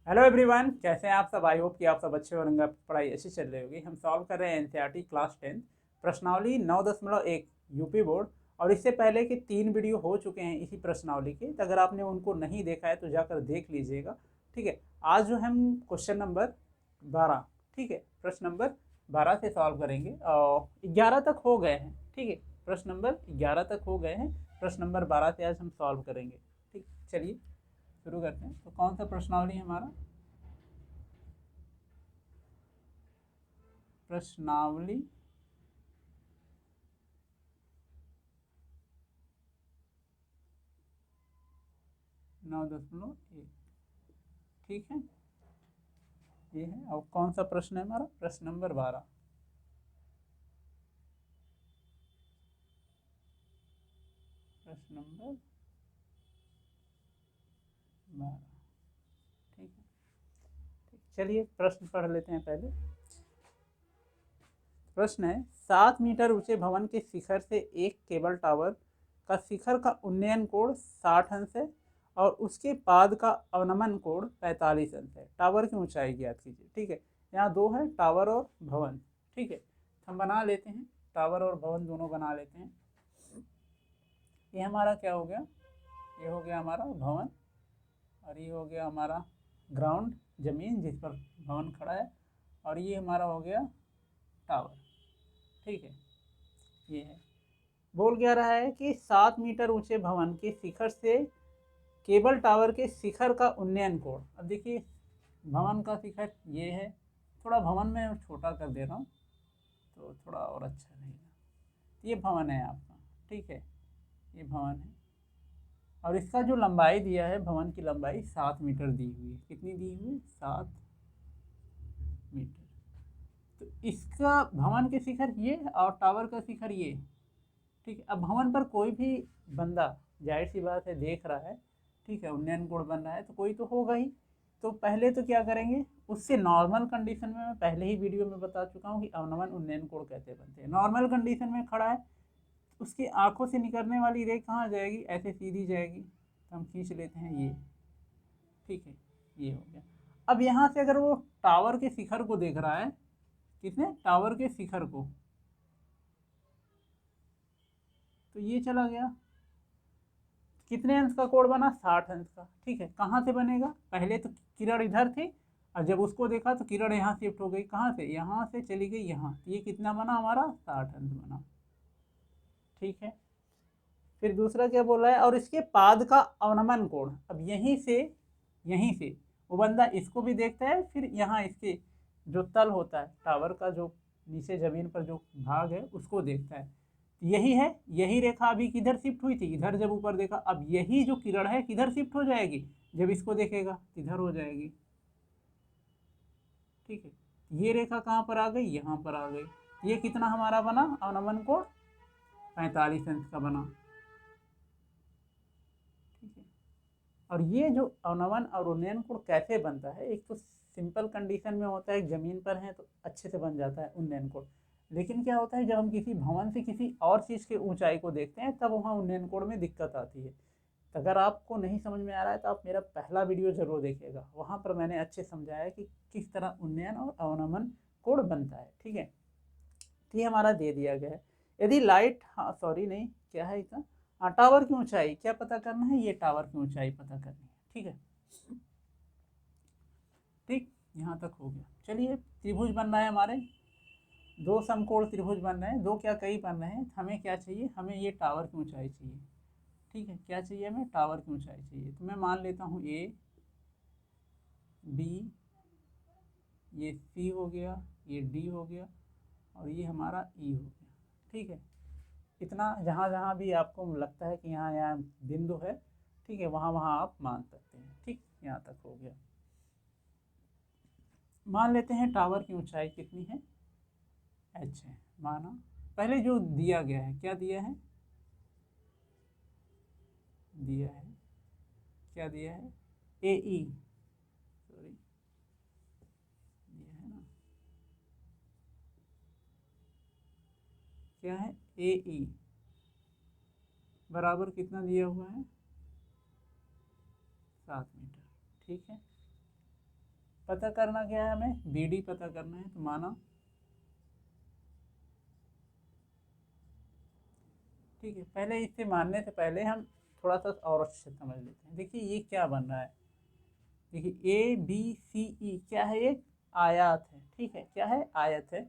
Hello everyone, कैसे हैं आप सब। आई होप कि आप सब अच्छे होंगे, आपकी पढ़ाई अच्छी चल रही होगी। हम सॉल्व कर रहे हैं एनसीईआरटी क्लास 10 प्रश्नावली 9.1 यूपी बोर्ड। और इससे पहले के 3 वीडियो हो चुके हैं इसी प्रश्नावली के, तो अगर आपने उनको नहीं देखा है तो जाकर देख लीजिएगा। ठीक है, आज जो हम क्वेश्चन नंबर 12, ठीक है, प्रश्न नंबर 12 से सॉल्व करेंगे और 11 तक हो गए हैं। ठीक है, प्रश्न नंबर 11 तक हो गए हैं, प्रश्न नंबर 12 से आज हम सॉल्व करेंगे। ठीक, चलिए शुरू करते हैं। तो कौन सा प्रश्नावली है हमारा? प्रश्नावली 9.1। ठीक है, ये है। और कौन सा प्रश्न है हमारा? प्रश्न नंबर 12। प्रश्न नंबर 12। ठीक है, ठीक, चलिए प्रश्न पढ़ लेते हैं पहले। प्रश्न है, 7 मीटर ऊंचे भवन के शिखर से एक केबल टावर का शिखर का उन्नयन कोण 60 अंश है और उसके पाद का अवनमन कोण 45 अंश है। टावर की ऊंचाई ज्ञात कीजिए। ठीक है, यहाँ दो है, टावर और भवन। ठीक है, हम बना लेते हैं, टावर और भवन दोनों बना लेते हैं। ये हमारा क्या हो गया? ये हो गया हमारा भवन और ये हो गया हमारा ग्राउंड, जमीन जिस पर भवन खड़ा है। और ये हमारा हो गया टावर। ठीक है, ये है। बोल क्या रहा है कि 7 मीटर ऊंचे भवन के शिखर से केबल टावर के शिखर का उन्नयन कोण। अब देखिए, भवन का शिखर ये है। थोड़ा भवन में छोटा कर दे रहा हूँ तो थोड़ा और अच्छा रहेगा। ये भवन है आपका। ठीक है, ये भवन है और इसका जो लंबाई दिया है, भवन की लंबाई 7 मीटर दी हुई है। कितनी दी हुई है? 7 मीटर। तो इसका भवन के शिखर ये और टावर का शिखर ये। ठीक है, अब भवन पर कोई भी बंदा, जाहिर सी बात है, देख रहा है। ठीक है, उन्नयन कोण बन रहा है तो कोई तो होगा ही। तो पहले तो क्या करेंगे, उससे नॉर्मल कंडीशन में, मैं पहले ही वीडियो में बता चुका हूँ कि अवनमन उन्नयन कोण कैसे बनते हैं। नॉर्मल कंडीशन में खड़ा है, उसकी आंखों से निकलने वाली रे कहाँ जाएगी? ऐसे सीधी जाएगी। तो हम खींच लेते हैं ये। ठीक है, ये हो गया। अब यहाँ से अगर वो टावर के शिखर को देख रहा है, किसने? टावर के शिखर को, तो ये चला गया। कितने अंश का कोण बना? 60 अंश का। ठीक है, कहाँ से बनेगा? पहले तो किरण इधर थी और जब उसको देखा तो किरण यहाँ शिफ्ट हो गई। कहाँ से? यहाँ से चली गई यहाँ। ये कितना बना हमारा? 60 अंश बना। ठीक है, फिर दूसरा क्या बोला है? और इसके पाद का अवनमन कोण। अब यहीं से वो बंदा इसको भी देखता है, फिर यहाँ इसके जो तल होता है टावर का, जो नीचे जमीन पर जो भाग है, उसको देखता है। यही है, यही रेखा अभी किधर शिफ्ट हुई थी? इधर। जब ऊपर देखा, अब यही जो किरण है किधर शिफ्ट हो जाएगी? जब इसको देखेगा इधर हो जाएगी। ठीक है, ये रेखा कहाँ पर आ गई? यहाँ पर आ गई। ये कितना हमारा बना अवनमन कोण? 45 अंश का बना। ठीक है, और ये जो अवनमन और उन्नयन कोण कैसे बनता है? एक तो सिंपल कंडीशन में होता है, जमीन पर है तो अच्छे से बन जाता है उन्नयन कोण। लेकिन क्या होता है, जब हम किसी भवन से किसी और चीज़ की ऊंचाई को देखते हैं, तब वहाँ उन्नयन कोण में दिक्कत आती है। तो अगर आपको नहीं समझ में आ रहा है तो आप मेरा पहला वीडियो जरूर देखिएगा, वहाँ पर मैंने अच्छे समझाया कि किस तरह उन्नयन और अवनमन कोण बनता है। ठीक है, तो ये हमारा दे दिया गया है। यदि लाइट, हाँ सॉरी नहीं, क्या है इसका? हाँ, टावर की ऊंचाई क्या पता करना है? ये टावर की ऊंचाई पता करनी है। ठीक है, ठीक, यहाँ तक हो गया। चलिए, त्रिभुज बन रहा है हमारे, दो समकोण त्रिभुज बन रहे हैं। दो क्या, कई बन रहे हैं। हमें क्या चाहिए? हमें ये टावर की ऊंचाई चाहिए। ठीक है, क्या चाहिए हमें? टावर की ऊंचाई चाहिए। तो मैं मान लेता हूँ ए, बी, ये सी हो गया, ये डी हो गया और ये हमारा ई हो गया। ठीक है, इतना जहाँ जहाँ भी आपको लगता है कि यहाँ यहाँ बिंदु है, ठीक है, वहाँ वहाँ आप मान सकते हैं। ठीक, यहाँ तक हो गया। मान लेते हैं टावर की ऊंचाई कितनी है? एच है, माना। पहले जो दिया गया है, क्या दिया है? दिया है, क्या दिया है? ए ई, सॉरी, दिया है ना, क्या है? ए ई बराबर कितना दिया हुआ है? 7 मीटर। ठीक है, पता करना क्या है, हमें बी डी पता करना है। तो माना, ठीक है, पहले इससे मानने से पहले हम थोड़ा सा और अच्छे से समझ लेते हैं। देखिए ये क्या बन रहा है, देखिए ए बी सी ई क्या है, एक आयत है, ठीक है, क्या है, आयत है।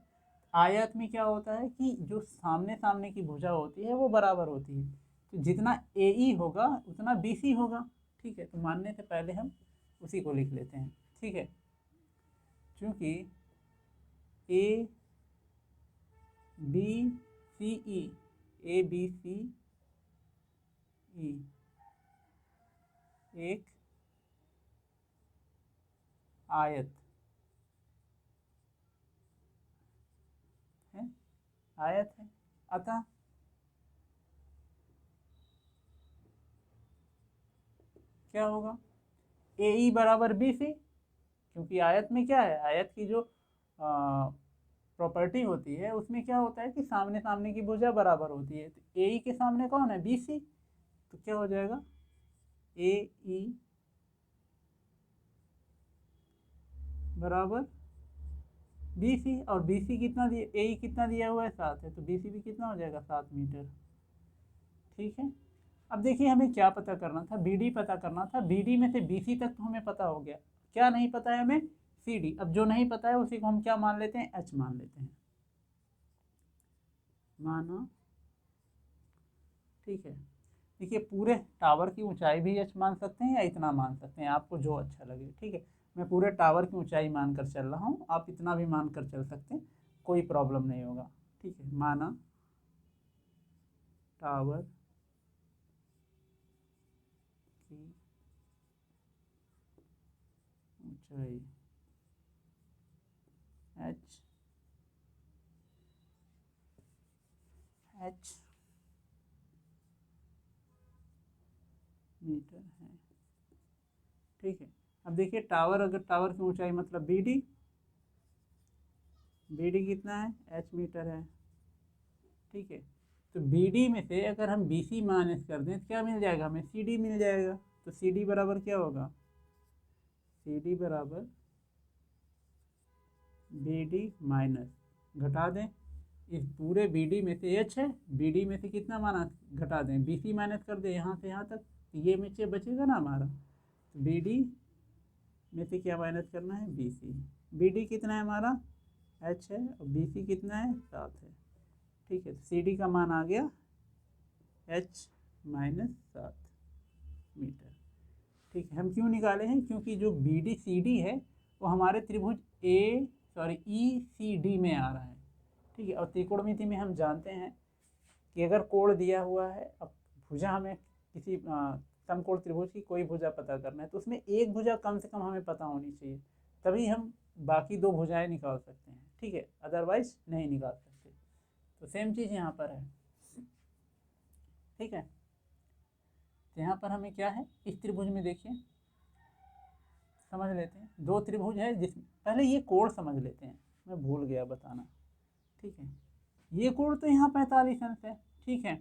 आयत में क्या होता है कि जो सामने सामने की भुजा होती है वो बराबर होती है, तो जितना ए ई होगा उतना बी सी होगा, ठीक है। तो मानने से पहले हम उसी को लिख लेते हैं, ठीक है। चूँकि A B C E, A B C ई एक आयत है, आयत है, अतः क्या होगा, ए ई बराबर बी सी, क्योंकि आयत में क्या है, आयत की जो प्रॉपर्टी होती है उसमें क्या होता है कि सामने सामने की भुजा बराबर होती है। तो ए ई के सामने कौन है, बी सी, तो क्या हो जाएगा, ए ई बराबर बी सी, और बी सी कितना दिया, ए ई कितना दिया हुआ है, 7 है, तो बी सी भी कितना हो जाएगा, 7 मीटर, ठीक है। अब देखिए हमें क्या पता करना था, बी डी पता करना था। बी डी में से बी सी तक तो हमें पता हो गया, क्या नहीं पता है हमें, सी डी। अब जो नहीं पता है उसी को हम क्या मान लेते हैं, एच मान लेते हैं, माना, ठीक है। देखिए पूरे टावर की ऊंचाई भी एच मान सकते हैं या इतना मान सकते हैं, आपको जो अच्छा लगे, ठीक है। मैं पूरे टावर की ऊंचाई मानकर चल रहा हूँ, आप इतना भी मानकर चल सकते हैं, कोई प्रॉब्लम नहीं होगा, ठीक है। माना टावर की ऊंचाई एच, एच मीटर है, ठीक है। अब देखिए टावर, अगर टावर की ऊंचाई मतलब बी डी, बी डी कितना है, एच मीटर है, ठीक है। तो बी डी में से अगर हम बी सी माइनस कर दें तो क्या मिल जाएगा, हमें सी डी मिल जाएगा। तो सी डी बराबर क्या होगा, सी डी बराबर बी डी माइनस, घटा दें, इस पूरे बी डी में से एच है, बी डी में से कितना माना, घटा दें, बी सी माइनस कर दें यहाँ से यहाँ तक, ये नीचे बचेगा ना हमारा। तो बी डी में से क्या माइनस करना है, बी सी। बी डी कितना है हमारा, एच है, और बी सी कितना है, 7 है, ठीक है। तो सी डी का मान आ गया एच माइनस 7 मीटर, ठीक है। हम क्यों निकाले हैं, क्योंकि जो बी डी सी डी है वो हमारे त्रिभुज ई सी डी में आ रहा है, ठीक है। और त्रिकोणमिति में हम जानते हैं कि अगर कोण दिया हुआ है, अब भुजा हमें किसी समकोण त्रिभुज की कोई भुजा पता करना है, तो उसमें एक भुजा कम से कम हमें पता होनी चाहिए, तभी हम बाकी दो भुजाएं निकाल सकते हैं, ठीक है, अदरवाइज नहीं निकाल सकते। तो सेम चीज़ यहाँ पर है, ठीक है। तो यहाँ पर हमें क्या है, इस त्रिभुज में देखिए, समझ लेते हैं, दो त्रिभुज है जिसमें, पहले ये कोण समझ लेते हैं, मैं भूल गया बताना, ठीक है। ये कोण तो यहाँ 45 अंश है, ठीक है।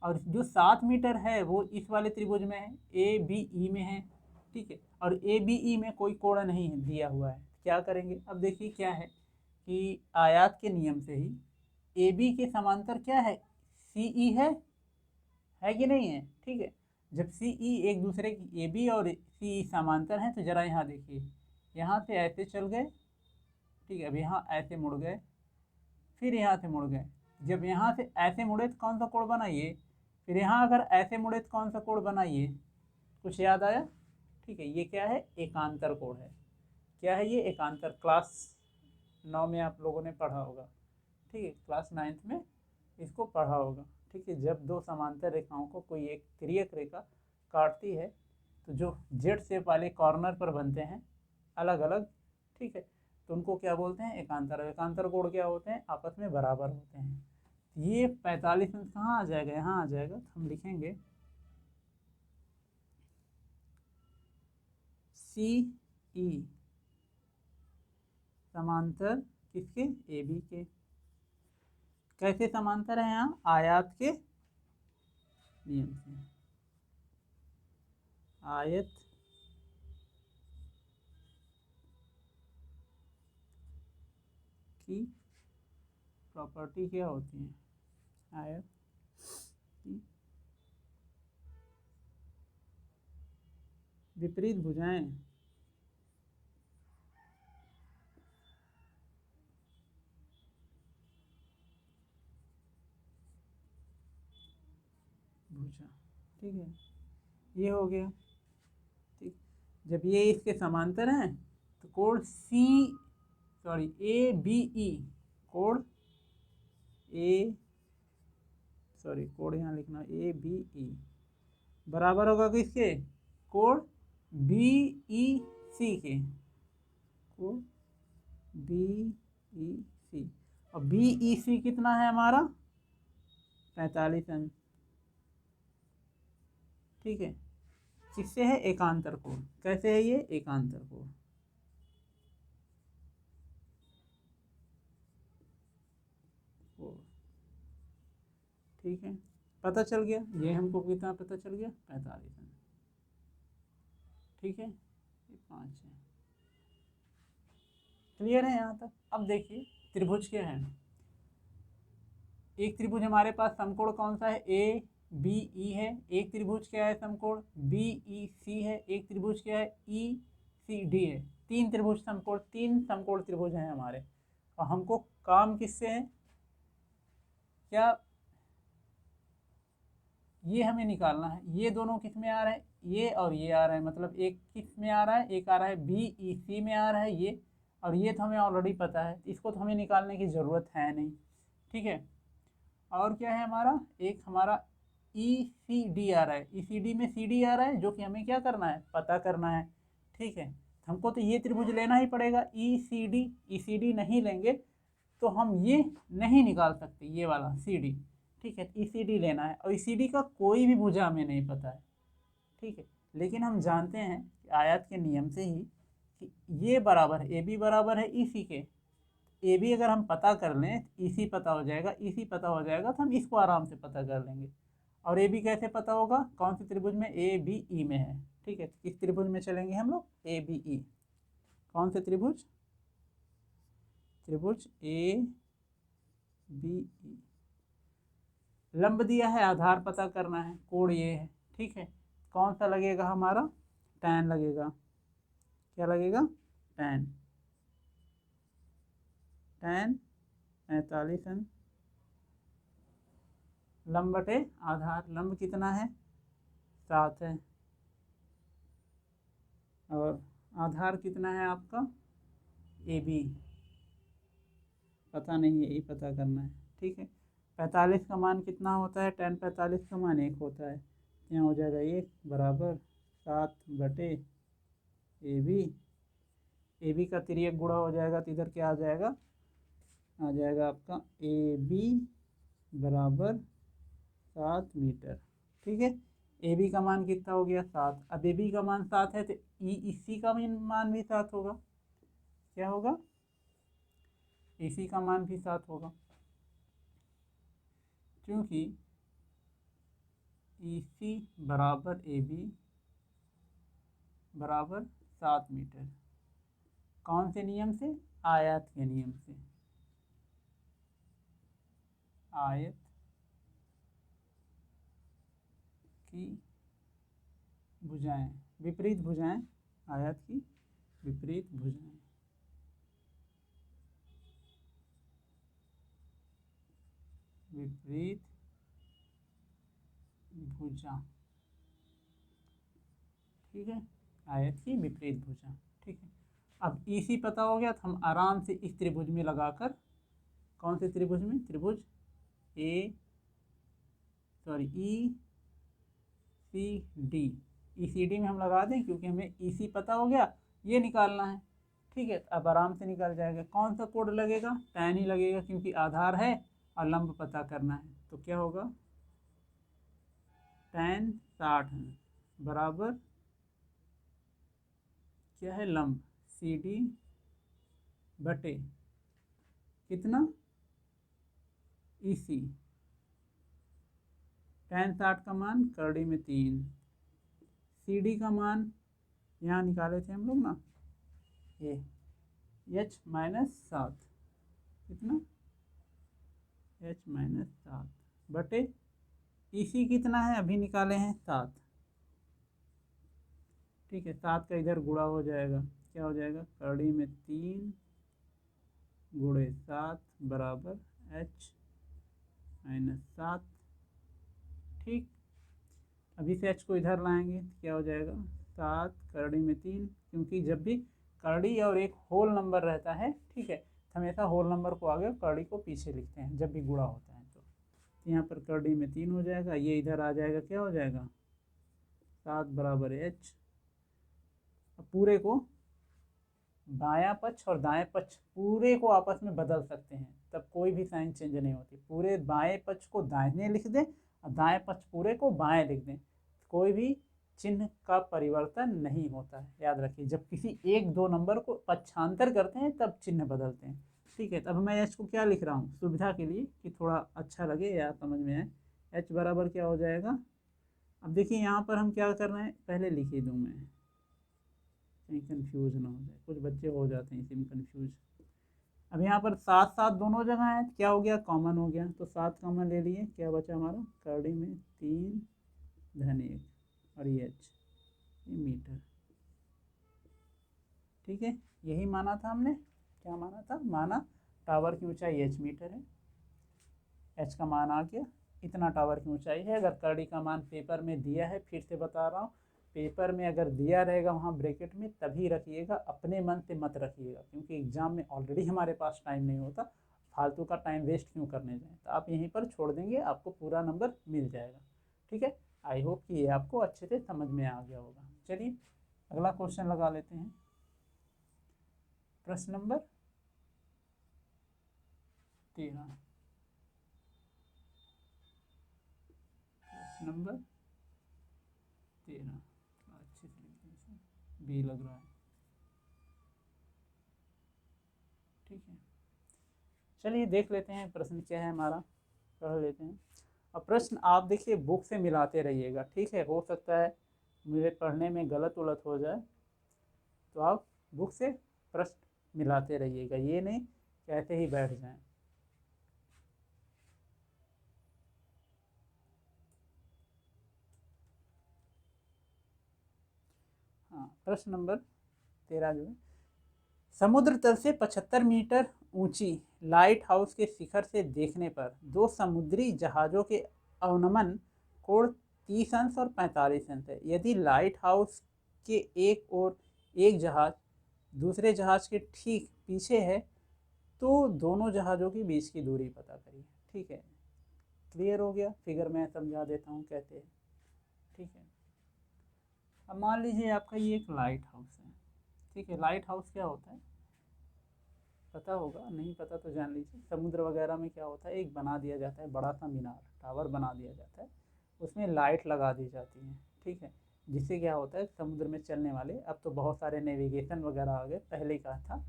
और जो 7 मीटर है वो इस वाले त्रिभुज में है, ए बी ई में है, ठीक है। और ए बी ई में कोई कोण नहीं है दिया हुआ है, क्या करेंगे, अब देखिए क्या है कि आयात के नियम से ही ए बी के समांतर क्या है, सी ई है कि नहीं है, ठीक है। जब सी ई एक दूसरे की, ए बी और सी ई समांतर हैं, तो जरा यहाँ देखिए, यहाँ से ऐसे चल गए, ठीक है, अब यहाँ ऐसे मुड़ गए, फिर यहाँ से मुड़ गए, जब यहाँ से ऐसे मुड़े तो कौन सा कोण बना ये, फिर यहाँ अगर ऐसे मुड़े तो कौन सा कोण बना ये, कुछ याद आया, ठीक है। ये क्या है, एकांतर कोण है, क्या है ये, एकांतर, क्लास 9 में आप लोगों ने पढ़ा होगा, ठीक है, क्लास 9th में इसको पढ़ा होगा, ठीक है। जब दो समांतर रेखाओं को कोई एक तिर्यक रेखा काटती है तो जो जेड शेप वाले कॉर्नर पर बनते हैं अलग अलग, ठीक है, तो उनको क्या बोलते हैं, एकांतर। एकांतर कोण क्या होते हैं, आपस में बराबर होते हैं। ये 45 अंश कहाँ आ जाएगा, यहाँ आ जाएगा, तो हम लिखेंगे सी ई समांतर किसके, ए बी के, कैसे समांतर है, यहाँ आयत के नियम से, आयत की प्रॉपर्टी क्या होती है? आयत की विपरीत भुजाएं भुजा, ठीक है, ये हो गया। ठीक, जब ये इसके समांतर हैं तो कोण ए बी ई, कोण कोण यहाँ लिखना ए बी ई बराबर होगा किसके? कोण बी ई सी के, कोण बी ई सी। और बी ई सी कितना है हमारा? 45 अंश, ठीक है। किससे है? एकांतर कोण। कैसे है ये? एकांतर कोण। ठीक है, पता चल गया। ये हमको कितना पता चल गया? 45 अंश, ठीक है। ये 5 है। क्लियर है यहाँ तक? अब देखिए त्रिभुज क्या है। एक त्रिभुज हमारे पास समकोण कौन सा है? ए बी ई है। एक त्रिभुज क्या है? समकोण बी ई सी है। एक त्रिभुज क्या है? ई सी डी है। तीन त्रिभुज समकोण, तीन समकोण त्रिभुज हैं हमारे। और हमको काम किससे है? क्या ये हमें निकालना है। ये दोनों किस में आ रहे हैं? ये और ये आ रहा है। मतलब एक किस में आ रहा है? एक आ रहा है बी ई सी में आ रहा है ये, और ये तो हमें ऑलरेडी पता है, इसको तो हमें निकालने की ज़रूरत है नहीं, ठीक है। और क्या है हमारा? एक हमारा ई सी डी आ रहा है। ई सी डी में सी डी आ रहा है, जो कि हमें क्या करना है? पता करना है, ठीक है। हमको तो ये त्रिभुज लेना ही पड़ेगा ई सी डी। ई सी डी नहीं लेंगे तो हम ये नहीं निकाल सकते, ये वाला सी डी, ठीक है। ई सी डी लेना है, और ई सी डी का कोई भी भुजा हमें नहीं पता है, ठीक है। लेकिन हम जानते हैं कि आयत के नियम से ही कि ये बराबर है, ए बी बराबर है ई सी के। ए बी अगर हम पता कर लें, ई सी पता हो जाएगा, ई सी पता हो जाएगा, तो हम इसको आराम से पता कर लेंगे। और ए बी कैसे पता होगा? कौन से त्रिभुज में? ए बी ई में है, ठीक है। किस त्रिभुज में चलेंगे हम लोग? A B E. कौन से त्रिभुज? त्रिभुज ए बी ई। लंब दिया है, आधार पता करना है, कोण ये है, ठीक है। कौन सा लगेगा हमारा? tan लगेगा। क्या लगेगा? tan। tan 45 अंश लंब बटे आधार। लंब कितना है? 7 है। और आधार कितना है आपका? ए बी पता नहीं है, यही पता करना है, ठीक है। 45 का मान कितना होता है? tan 45 का मान 1 होता है। यहाँ हो जाएगा 1 बराबर 7 बटे ए बी। ए बी का तिर्यक गुणा हो जाएगा तो इधर क्या आ जाएगा? आ जाएगा आपका ए बी बराबर 7 मीटर, ठीक है। ए बी का मान कितना हो गया? 7। अब ए बी का मान 7 है तो ई सी का मान भी 7 होगा। क्या होगा? ए सी का मान भी 7 होगा, क्योंकि ई सी बराबर ए बी बराबर 7 मीटर। कौन से नियम से? आयत के नियम से। आयत की भुजाएं, विपरीत भुजाएं, आयत की विपरीत भुजाएं। विपरीत भुजा, ठीक है। आयत की विपरीत भुजा, ठीक है। अब ई सी पता हो गया तो हम आराम से इस त्रिभुज में लगाकर, कौन से त्रिभुज में? त्रिभुज ई सी डी। ई सी डी में हम लगा दें, क्योंकि हमें ई सी पता हो गया, ये निकालना है, ठीक है। अब आराम से निकल जाएगा। कौन सा कोण लगेगा? tan ही लगेगा, क्योंकि आधार है और लंब पता करना है। तो क्या होगा? tan 60 बराबर क्या है? लंब सी डी बटे कितना? ई सी। tan 60 का मान करड़ी में 3, सी डी का मान यहाँ निकाले थे हम लोग ना, ये h - 7, कितना, h-7 बटे इसी कितना है, अभी निकाले हैं 7। ठीक है, 7 का इधर गुणा हो जाएगा, क्या हो जाएगा, कड़ी में 3 गुणे 7 बराबर h-7। ठीक, अभी से h को इधर लाएंगे, क्या हो जाएगा, 7 करड़ी में 3, क्योंकि जब भी करड़ी और एक होल नंबर रहता है, ठीक है, हमेशा होल नंबर को आगे और करड़ी को पीछे लिखते हैं जब भी गुणा होता है। तो यहाँ पर करड़ी में 3 हो जाएगा, ये इधर आ जाएगा, क्या हो जाएगा, 7 बराबर h। अब पूरे को बायां पक्ष और दाएं पक्ष पूरे को आपस में बदल सकते हैं, तब कोई भी साइन चेंज नहीं होती। पूरे बाएं पक्ष को दाहिने लिख दें और दाएं पक्ष पूरे को बाएं लिख दें, कोई भी चिन्ह का परिवर्तन नहीं होता है, याद रखिए। जब किसी एक दो नंबर को पक्षांतर करते हैं तब चिन्ह बदलते हैं। ठीक है, तब मैं h को क्या लिख रहा हूँ सुविधा के लिए कि थोड़ा अच्छा लगे या समझ में आए, h बराबर क्या हो जाएगा। अब देखिए यहाँ पर हम क्या कर रहे हैं, पहले लिख ही दूँ मैं, कहीं कन्फ्यूज ना हो जाए, कुछ बच्चे हो जाते हैं इसी में कन्फ्यूज। अब यहाँ पर 7 7 दोनों जगह है, क्या हो गया, कॉमन हो गया, तो 7 कॉमन ले लिए, क्या बचा हमारा, करड़ी में 3 धन 1 और ये h, ये मीटर। ठीक है, यही माना था हमने, क्या माना था, माना टावर की ऊंचाई h मीटर है, h का मान आ गया, इतना टावर की ऊंचाई है। अगर करड़ी का मान पेपर में दिया है, फिर से बता रहा हूँ, पेपर में अगर दिया रहेगा वहाँ ब्रैकेट में तभी रखिएगा, अपने मन से मत रखिएगा, क्योंकि एग्जाम में ऑलरेडी हमारे पास टाइम नहीं होता, फालतू का टाइम वेस्ट क्यों करने जाएं। तो आप यहीं पर छोड़ देंगे, आपको पूरा नंबर मिल जाएगा। ठीक है, आई होप कि ये आपको अच्छे से समझ में आ गया होगा। चलिए अगला क्वेश्चन लगा लेते हैं, प्रश्न नंबर 13, प्रश्न नंबर 13, अच्छे से लिखते हैं, बी लग रहा है। ठीक है, चलिए देख लेते हैं प्रश्न क्या है हमारा, पढ़ लेते हैं। अब प्रश्न आप देखिए बुक से मिलाते रहिएगा, ठीक है, हो सकता है मेरे पढ़ने में गलत उलट हो जाए, तो आप बुक से प्रश्न मिलाते रहिएगा, ये नहीं कि ऐसे ही बैठ जाएं। हाँ, प्रश्न नंबर 13 जो है, समुद्र तल से 75 मीटर ऊंची लाइट हाउस के शिखर से देखने पर दो समुद्री जहाज़ों के अवनमन कोण 30 अंश और 45 अंश है। यदि लाइट हाउस के एक ओर एक जहाज़ दूसरे जहाज़ के ठीक पीछे है तो दोनों जहाज़ों के बीच की दूरी पता करिए। ठीक है, क्लियर हो गया, फिगर में समझा देता हूँ कहते हैं। ठीक है, अब मान लीजिए आपका ये एक लाइट हाउस है। ठीक है, लाइट हाउस क्या होता है पता होगा, नहीं पता तो जान लीजिए। समुद्र वगैरह में क्या होता है, एक बना दिया जाता है बड़ा सा मीनार, टावर बना दिया जाता है, उसमें लाइट लगा दी जाती है। ठीक है, जिससे क्या होता है समुद्र में चलने वाले, अब तो बहुत सारे नेविगेशन वगैरह आ गए, पहले का था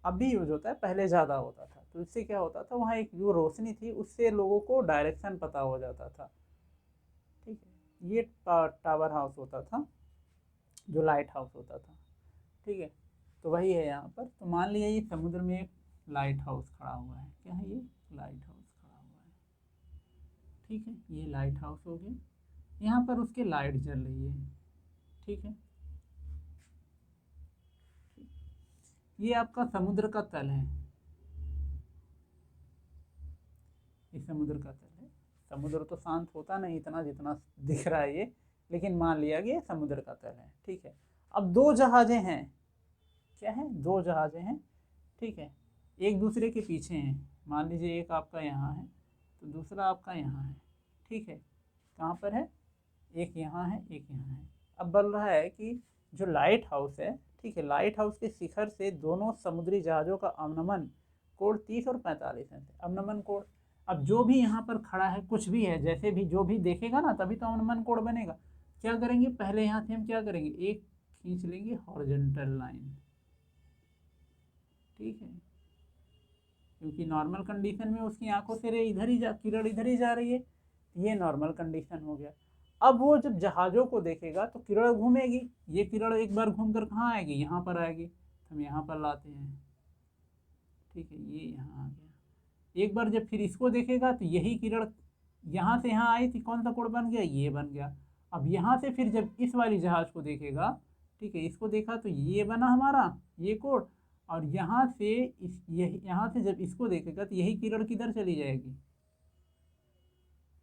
अब भी यूज होता है, पहले ज़्यादा होता था, तो इससे क्या होता था वहाँ एक जो रोशनी थी उससे लोगों को डायरेक्शन पता हो जाता था। ठीक है, ये टावर हाउस होता था, जो लाइट हाउस होता था। ठीक है, तो वही है यहाँ पर। तो मान लिया ये समुद्र में एक लाइट हाउस खड़ा हुआ है, क्या है ये, लाइट हाउस खड़ा हुआ है। ठीक है, ये लाइट हाउस हो गया, यहाँ पर उसके लाइट जल रही है। ठीक है, ये आपका समुद्र का तल है, ये समुद्र का तल है। समुद्र तो शांत होता नहीं इतना जितना दिख रहा है ये, लेकिन मान लिया कि ये समुद्र का तल है। ठीक है, अब दो जहाजें हैं, क्या है, दो जहाजें हैं। ठीक है, एक दूसरे के पीछे हैं, मान लीजिए एक आपका यहाँ है तो दूसरा आपका यहाँ है। ठीक है, कहाँ पर है, एक यहाँ है एक यहाँ है। अब बोल रहा है कि जो लाइट हाउस है, ठीक है, लाइट हाउस के शिखर से दोनों समुद्री जहाज़ों का अवनमन कोण 30 और 45 है। अवनमन कोण, अब जो भी यहाँ पर खड़ा है कुछ भी है, जैसे भी जो भी देखेगा ना तभी तो अवनमन कोण बनेगा। क्या करेंगे, पहले यहाँ से हम क्या करेंगे, एक खींच लेंगे हॉरिजॉन्टल लाइन। ठीक है, क्योंकि नॉर्मल कंडीशन में उसकी आंखों से इधर ही किरण इधर ही जा रही है, ये नॉर्मल कंडीशन हो गया। अब वो जब जहाज़ों को देखेगा तो किरण घूमेगी, ये किरण एक बार घूम कर कहाँ आएगी, यहाँ पर आएगी, तो हम यहाँ पर लाते हैं। ठीक है, ये यहाँ आ गया, एक बार जब फिर इसको देखेगा तो यही किरण यहाँ से यहाँ आई थी, कौन सा कोण बन गया, ये बन गया। अब यहाँ से फिर जब इस वाली जहाज को देखेगा, ठीक है, इसको देखा तो ये बना हमारा ये कोण, और यहाँ से यहाँ से जब इसको देखेगा तो यही किरण किधर चली जाएगी,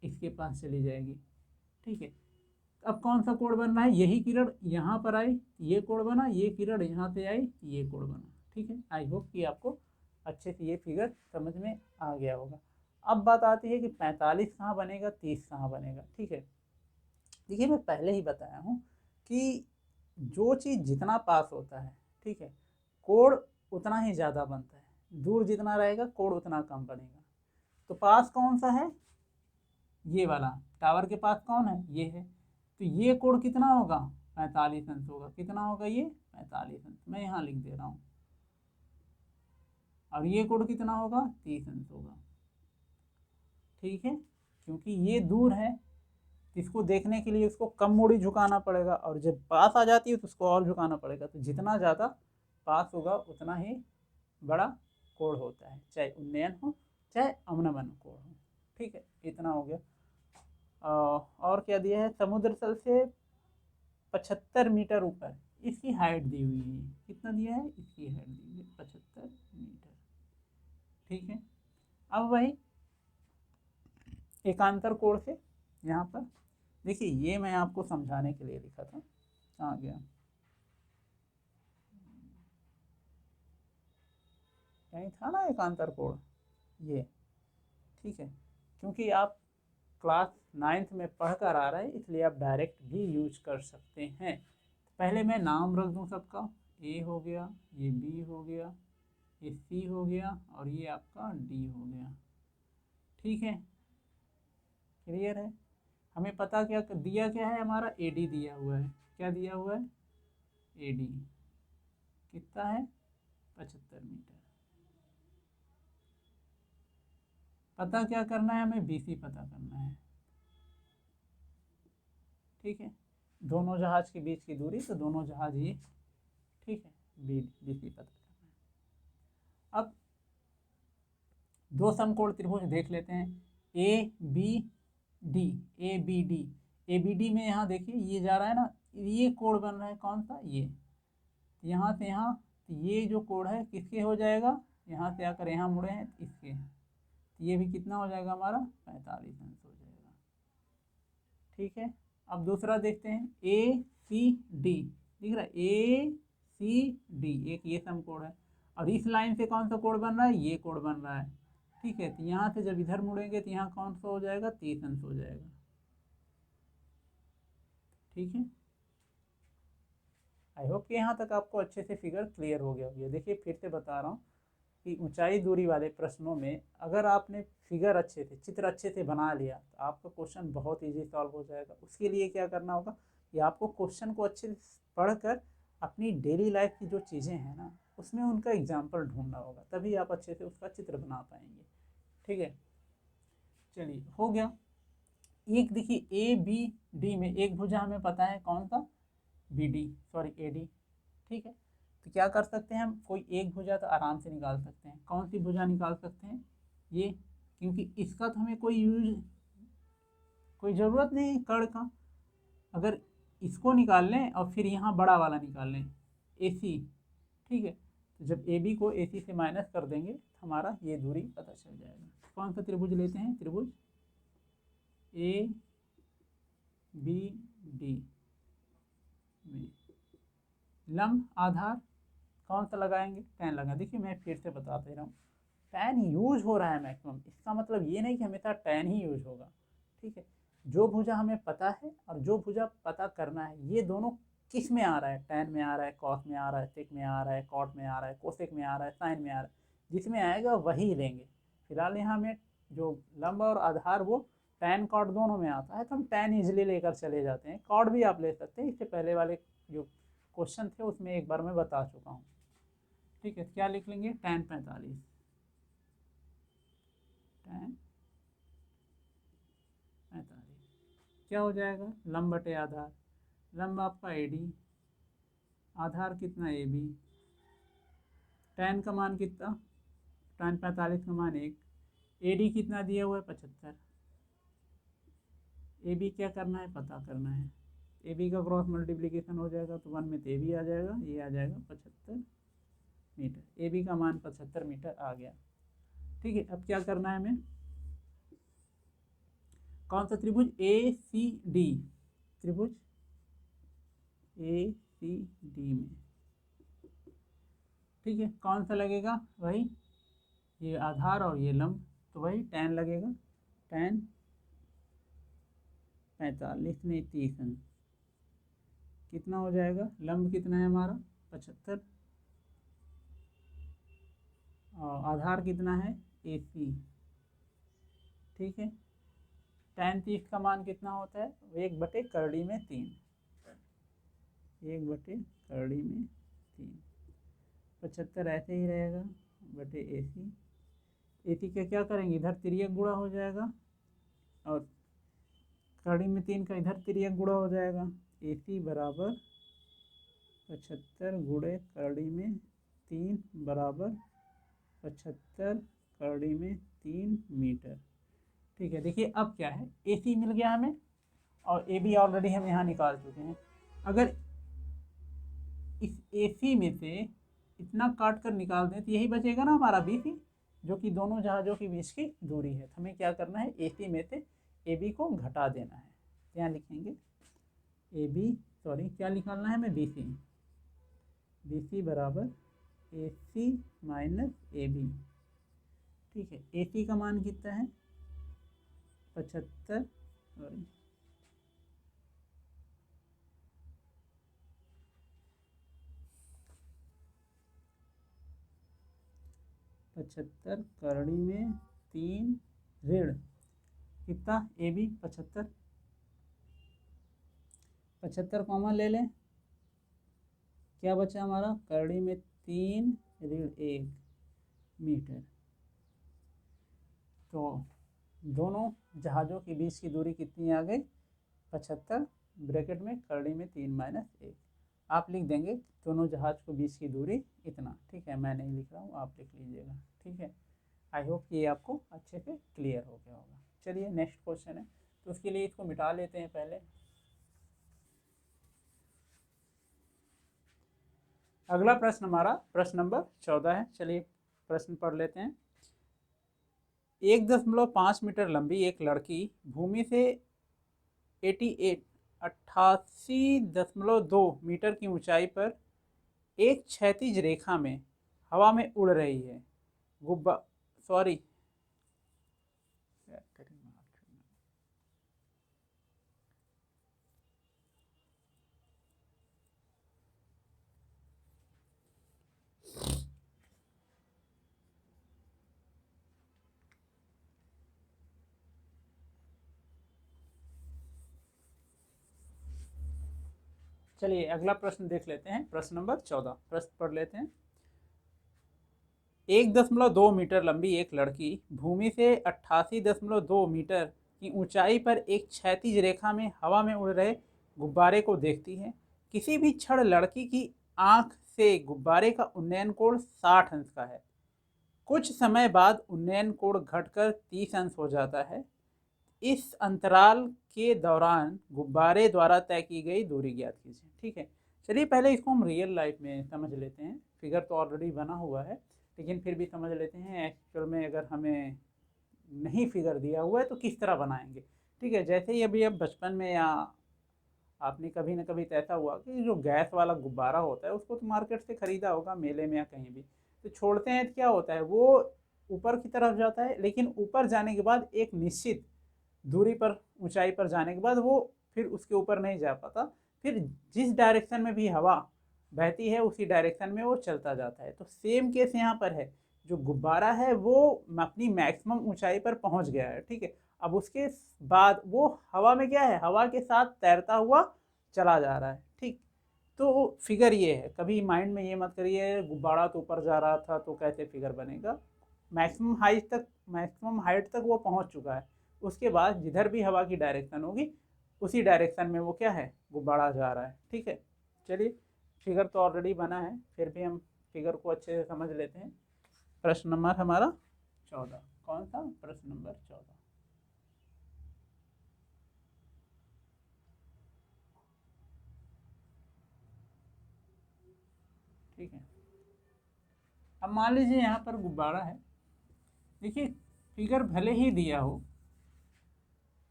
इसके पास चली जाएगी। ठीक है, अब कौन सा कोण बन रहा है, यही किरण यहाँ पर आई, ये कोण बना, ये किरण यहाँ से आई, ये कोण बना। ठीक है, आई होप कि आपको अच्छे से ये फिगर समझ में आ गया होगा। अब बात आती है कि 45 कहाँ बनेगा, 30 कहाँ बनेगा। ठीक है, देखिए मैं पहले ही बताया हूँ कि जो चीज़ जितना पास होता है, ठीक है, कोण उतना ही ज़्यादा बनता है, दूर जितना रहेगा कोण उतना कम बनेगा। तो पास कौन सा है, ये वाला टावर के पास कौन है, ये है, तो ये कोण कितना होगा, 45 अंश होगा। कितना होगा ये, 45 अंश, मैं यहाँ लिख दे रहा हूँ। और ये कोण कितना होगा, 30 अंश होगा। ठीक है, क्योंकि ये दूर है, इसको देखने के लिए उसको कम मूड़ी झुकाना पड़ेगा, और जब पास आ जाती है तो उसको और झुकाना पड़ेगा। तो जितना ज़्यादा पास होगा उतना ही बड़ा कोण होता है, चाहे उन्नयन हो चाहे अवनमन कोण हो। ठीक है, इतना हो गया। और क्या दिया है, समुद्र तल से 75 मीटर ऊपर इसकी हाइट दी हुई है। कितना दिया है, इसकी हाइट दी हुई है 75 मीटर। ठीक है, अब वही एकांतर कोण से यहाँ पर देखिए, ये मैं आपको समझाने के लिए लिखा था, आ गया, कहीं था ना एकांतर कोण ये। ठीक है, क्योंकि आप क्लास 9th में पढ़ कर आ रहे हैं, इसलिए आप डायरेक्ट भी यूज कर सकते हैं। पहले मैं नाम रख दूं सबका, ए हो गया, ये बी हो गया, ये सी हो गया, और ये आपका डी हो गया। ठीक है, क्लियर है। हमें पता क्या दिया, क्या है हमारा, ए डी दिया हुआ है। क्या दिया हुआ है, ए डी कितना है, 75 मीटर। पता क्या करना है हमें, बी सी पता करना है। ठीक है, दोनों जहाज के बीच की दूरी, तो दोनों जहाज ये, ठीक है, बी सी पता करना है। अब दो समकोण त्रिभुज देख लेते हैं, A B D, A B D. A B D में यहाँ देखिए ये जा रहा है ना, ये कोण बन रहा है कौन सा, ये यहाँ से यहाँ, तो ये जो कोण है किसके हो जाएगा, यहाँ से आकर यहाँ मुड़े हैं इसके, तो ये भी कितना हो जाएगा हमारा, 45 अंश हो जाएगा। ठीक है, अब दूसरा देखते हैं, ए सी डी, दिख रहा है, ए सी डी, एक ये समकोण है, और इस लाइन से कौन सा कोण बन रहा है, ये कोण बन रहा है। ठीक है, तो यहाँ से जब इधर मुड़ेंगे तो यहाँ कौन सा हो जाएगा, 30 अंश हो जाएगा। ठीक है, आई होप कि यहाँ तक आपको अच्छे से फिगर क्लियर हो गया होगा। देखिए फिर से बता रहा हूँ कि ऊंचाई दूरी वाले प्रश्नों में अगर आपने फिगर अच्छे से, चित्र अच्छे से बना लिया तो आपका क्वेश्चन बहुत इजी सॉल्व हो जाएगा। उसके लिए क्या करना होगा कि आपको क्वेश्चन को अच्छे से पढ़कर अपनी डेली लाइफ की जो चीज़ें हैं ना, उसमें उनका एग्जाम्पल ढूंढना होगा, तभी आप अच्छे से उसका चित्र बना पाएंगे। ठीक है, चलिए हो गया। एक देखिए, ए बी डी में एक भुजा हमें पता है कौन सा, B D, sorry A D. ठीक है, तो क्या कर सकते हैं हम, कोई एक भुजा तो आराम से निकाल सकते हैं। कौन सी भुजा निकाल सकते हैं, ये, क्योंकि इसका तो हमें कोई ज़रूरत नहीं है कर्ण का। अगर इसको निकाल लें और फिर यहाँ बड़ा वाला निकाल लें, ए सी। ठीक है, तो जब ए बी को ए सी से माइनस कर देंगे तो हमारा ये दूरी पता चल जाएगा। कौन सा त्रिभुज लेते हैं, त्रिभुज ए बी डी में लंब आधार कौन सा लगाएंगे, टैन लगाएंगे। देखिए मैं फिर से बता दे रहा हूँ, टैन यूज हो रहा है मैक्सिमम, इसका मतलब ये नहीं कि हमेशा टैन ही यूज होगा। ठीक है, जो भुजा हमें पता है और जो भुजा पता करना है, ये दोनों किस में आ रहा है, टैन में आ रहा है, कॉस में आ रहा है, सेक में आ रहा है, कॉट में आ रहा है, कोसेक में आ रहा है, साइन में आ रहा है, जिसमें आएगा वही लेंगे। फिलहाल यहाँ में जो लंब और आधार वो टैन कॉट दोनों में आता है, तो हम टैन इजिली लेकर चले जाते हैं। कॉट भी आप ले सकते हैं, इससे पहले वाले जो क्वेश्चन थे उसमें एक बार मैं बता चुका हूँ। ठीक है, क्या लिख लेंगे, टैन 45, टैन 45 क्या हो जाएगा, लंब बटे आधार, लंब आपका ए डी, आधार कितना ए बी, टैन का मान कितना, टैन 45 का मान 1, AD कितना दिया हुआ है 75। AB क्या करना है, पता करना है। AB का क्रॉस मल्टीप्लिकेशन हो जाएगा तो 1 में तो AB आ जाएगा, ये आ जाएगा 75 मीटर। AB का मान 75 मीटर आ गया। ठीक है, अब क्या करना है हमें, कौन सा त्रिभुज ACD, त्रिभुज ACD में, ठीक है, कौन सा लगेगा, वही ये आधार और ये लंब, तो वही tan लगेगा, tan 45 में 30 अंश कितना हो जाएगा, लंब कितना है हमारा 75 और आधार कितना है AC। ठीक है, tan 30 का मान कितना होता है, 1/3 में 3, 1/3 में 3, 75 ऐसे ही रहेगा बटे AC। AC का क्या करेंगे, इधर तिर्यक गुणा हो जाएगा और कड़ी में 3 का इधर तिर्यक गुणा हो जाएगा। AC बराबर 75 गुणे कड़ी में 3 बराबर 75 कड़ी में 3 मीटर। ठीक है, देखिए अब क्या है, AC मिल गया हमें और AB ऑलरेडी हम यहाँ निकाल चुके हैं। अगर इस AC में से इतना काट कर निकाल दें तो यही बचेगा ना हमारा BC, जो कि दोनों जहाज़ों के बीच की दूरी है। तो हमें क्या करना है, AC में से AB को घटा देना है। क्या लिखेंगे, क्या निकालना है हमें, BC बराबर AC माइनस AB। ठीक है, AC का मान कितना है 75 75 कड़ी में 3 ऋण कितना, AB 75 कॉमन ले लें, क्या बचा हमारा, कड़ी में 3 ऋण 1 मीटर। तो दोनों जहाज़ों के बीच की दूरी कितनी आ गई 75 ब्रैकेट में कड़ी में 3 माइनस 1। आप लिख देंगे दोनों जहाज़ के बीच की दूरी इतना। ठीक है, मैं नहीं लिख रहा हूँ, आप लिख लीजिएगा। ठीक है, आई होप ये आपको अच्छे से क्लियर हो गया होगा। चलिए नेक्स्ट क्वेश्चन है, तो उसके लिए इसको मिटा लेते हैं पहले। अगला प्रश्न हमारा प्रश्न नंबर 14 है। चलिए प्रश्न पढ़ लेते हैं। 1.5 मीटर लंबी एक लड़की भूमि से 88.2 मीटर की ऊंचाई पर एक क्षैतिज रेखा में हवा में उड़ रही है। सॉरी चलिए अगला प्रश्न देख लेते हैं, प्रश्न नंबर 14। प्रश्न पढ़ लेते हैं। 1.2 मीटर लंबी एक लड़की भूमि से 88.2 मीटर की ऊंचाई पर एक क्षैतिज रेखा में हवा में उड़ रहे गुब्बारे को देखती है। किसी भी क्षण लड़की की आंख से गुब्बारे का उन्नयन कोण 60 अंश का है। कुछ समय बाद उन्नयन कोण घटकर 30 अंश हो जाता है। इस अंतराल के दौरान गुब्बारे द्वारा तय की गई दूरी ज्ञात कीजिए। ठीक है, चलिए पहले इसको हम रियल लाइफ में समझ लेते हैं। फिगर तो ऑलरेडी बना हुआ है, लेकिन फिर भी समझ लेते हैं एक्चुअल में अगर हमें नहीं फिगर दिया हुआ है तो किस तरह बनाएंगे। ठीक है, जैसे ही अभी अब बचपन में या आपने कभी ना कभी तो ऐसा हुआ कि जो गैस वाला गुब्बारा होता है उसको तो मार्केट से ख़रीदा होगा, मेले में या कहीं भी, तो छोड़ते हैं तो क्या होता है, वो ऊपर की तरफ जाता है, लेकिन ऊपर जाने के बाद एक निश्चित दूरी पर, ऊंचाई पर जाने के बाद वो फिर उसके ऊपर नहीं जा पाता। फिर जिस डायरेक्शन में भी हवा बहती है उसी डायरेक्शन में वो चलता जाता है। तो सेम केस यहाँ पर है, जो गुब्बारा है वो अपनी मैक्सिमम ऊंचाई पर पहुंच गया है। ठीक है, अब उसके बाद वो हवा में क्या है, हवा के साथ तैरता हुआ चला जा रहा है। ठीक, तो फिगर ये है, कभी माइंड में ये मत करिए गुब्बारा तो ऊपर जा रहा था तो कैसे फिगर बनेगा। मैक्सिमम हाइट तक वो पहुंच चुका है। उसके बाद जिधर भी हवा की डायरेक्शन होगी उसी डायरेक्शन में वो क्या है, गुब्बारा जा रहा है। ठीक है, चलिए फिगर तो ऑलरेडी बना है, फिर भी हम फिगर को अच्छे से समझ लेते हैं। प्रश्न नंबर हमारा 14। कौन सा? प्रश्न नंबर 14। ठीक है, अब मान लीजिए यहाँ पर गुब्बारा है। देखिए फिगर भले ही दिया हो,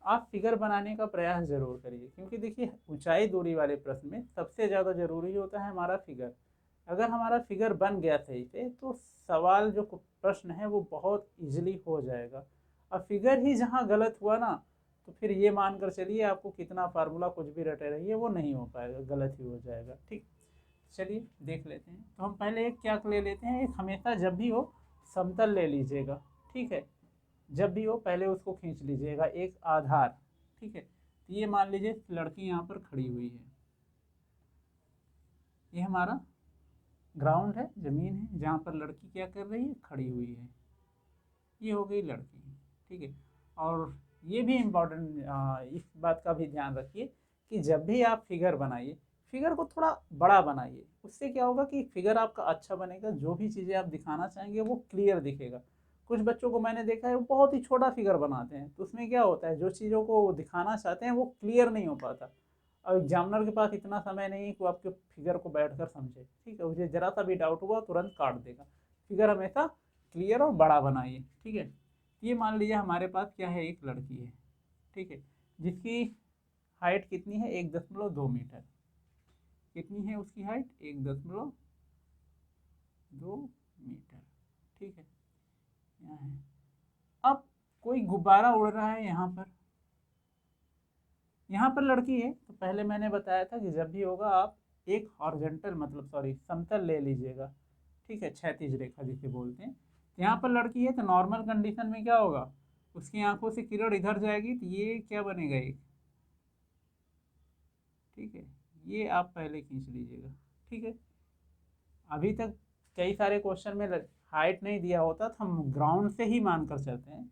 आप फिगर बनाने का प्रयास जरूर करिए, क्योंकि देखिए ऊंचाई दूरी वाले प्रश्न में सबसे ज़्यादा जरूरी होता है हमारा फिगर। अगर हमारा फिगर बन गया सही से तो सवाल जो प्रश्न है वो बहुत इजीली हो जाएगा। अब फिगर ही जहाँ गलत हुआ ना, तो फिर ये मानकर चलिए आपको कितना फार्मूला कुछ भी रटे रहिए वो नहीं हो पाएगा, गलत ही हो जाएगा। ठीक, चलिए देख लेते हैं। तो हम पहले एक क्या ले लेते हैं, एक हमेशा जब भी हो समतल ले लीजिएगा। ठीक है, जब भी हो पहले उसको खींच लीजिएगा, एक आधार। ठीक है, तो ये मान लीजिए लड़की यहाँ पर खड़ी हुई है, ये हमारा ग्राउंड है, ज़मीन है, जहाँ पर लड़की क्या कर रही है, खड़ी हुई है। ये हो गई लड़की। ठीक है, और ये भी इम्पोर्टेंट, इस बात का भी ध्यान रखिए कि जब भी आप फिगर बनाइए, फिगर को थोड़ा बड़ा बनाइए। उससे क्या होगा कि फिगर आपका अच्छा बनेगा, जो भी चीज़ें आप दिखाना चाहेंगे वो क्लियर दिखेगा। कुछ बच्चों को मैंने देखा है वो बहुत ही छोटा फिगर बनाते हैं, तो उसमें क्या होता है, जो चीज़ों को वो दिखाना चाहते हैं वो क्लियर नहीं हो पाता। और एग्जामिनर के पास इतना समय नहीं है कि वो आपके फिगर को बैठकर समझे। ठीक है, मुझे ज़रा सा भी डाउट हुआ तुरंत काट देगा। फिगर हमेशा क्लियर और बड़ा बनाइए। ठीक है, ये मान लीजिए हमारे पास क्या है, एक लड़की है। ठीक है, जिसकी हाइट कितनी है, 1.2 मीटर। कितनी है उसकी हाइट, 1.2 मीटर। ठीक है, यहाँ है। अब कोई गुब्बारा उड़ रहा है यहाँ पर, यहाँ पर लड़की है। तो पहले मैंने बताया था कि जब भी होगा आप एक हॉरिजॉन्टल मतलब सॉरी समतल ले लीजिएगा। ठीक है, क्षैतिज रेखा जिसे बोलते हैं। यहाँ पर लड़की है तो नॉर्मल कंडीशन में क्या होगा, उसकी आंखों से किरण इधर जाएगी तो ये क्या बनेगा, एक। ठीक है, ये आप पहले खींच लीजिएगा। ठीक है, अभी तक कई सारे क्वेश्चन में हाइट नहीं दिया होता तो हम ग्राउंड से ही मानकर चलते हैं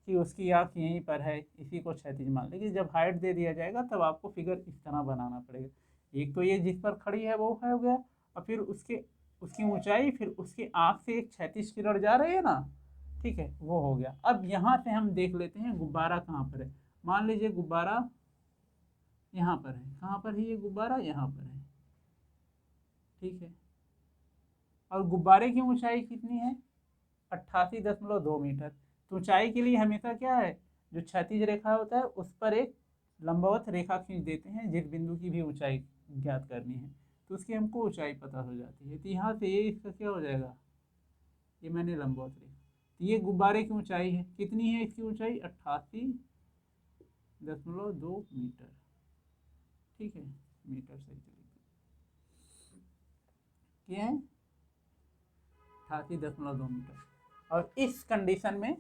कि उसकी आँख यहीं पर है, इसी को क्षैतिज मान। लेकिन जब हाइट दे दिया जाएगा तब आपको फिगर इस तरह बनाना पड़ेगा। एक तो ये जिस पर खड़ी है वो है हो गया, और फिर उसके उसकी ऊंचाई, फिर उसकी आँख से एक क्षैतिज किरण जा रही है ना। ठीक है, वो हो गया। अब यहाँ से हम देख लेते हैं गुब्बारा कहाँ पर है। मान लीजिए गुब्बारा यहाँ पर है। कहाँ पर है ये गुब्बारा, यहाँ पर है। ठीक है, और गुब्बारे की ऊंचाई कितनी है, 88.2 मीटर। तो ऊंचाई के लिए हमेशा क्या है, जो क्षैतिज रेखा होता है उस पर एक लंबवत रेखा खींच देते हैं, जिस बिंदु की भी ऊंचाई ज्ञात करनी है तो उसकी हमको ऊंचाई पता हो जाती है। तो यहाँ से ये इसका क्या हो जाएगा, ये मैंने लंबवत रेखा। तो ये गुब्बारे की ऊंचाई है, कितनी है इसकी ऊंचाई, 88.2 मीटर। ठीक है, मीटर सही तरीके क्या है, 88.2 मीटर। और इस कंडीशन में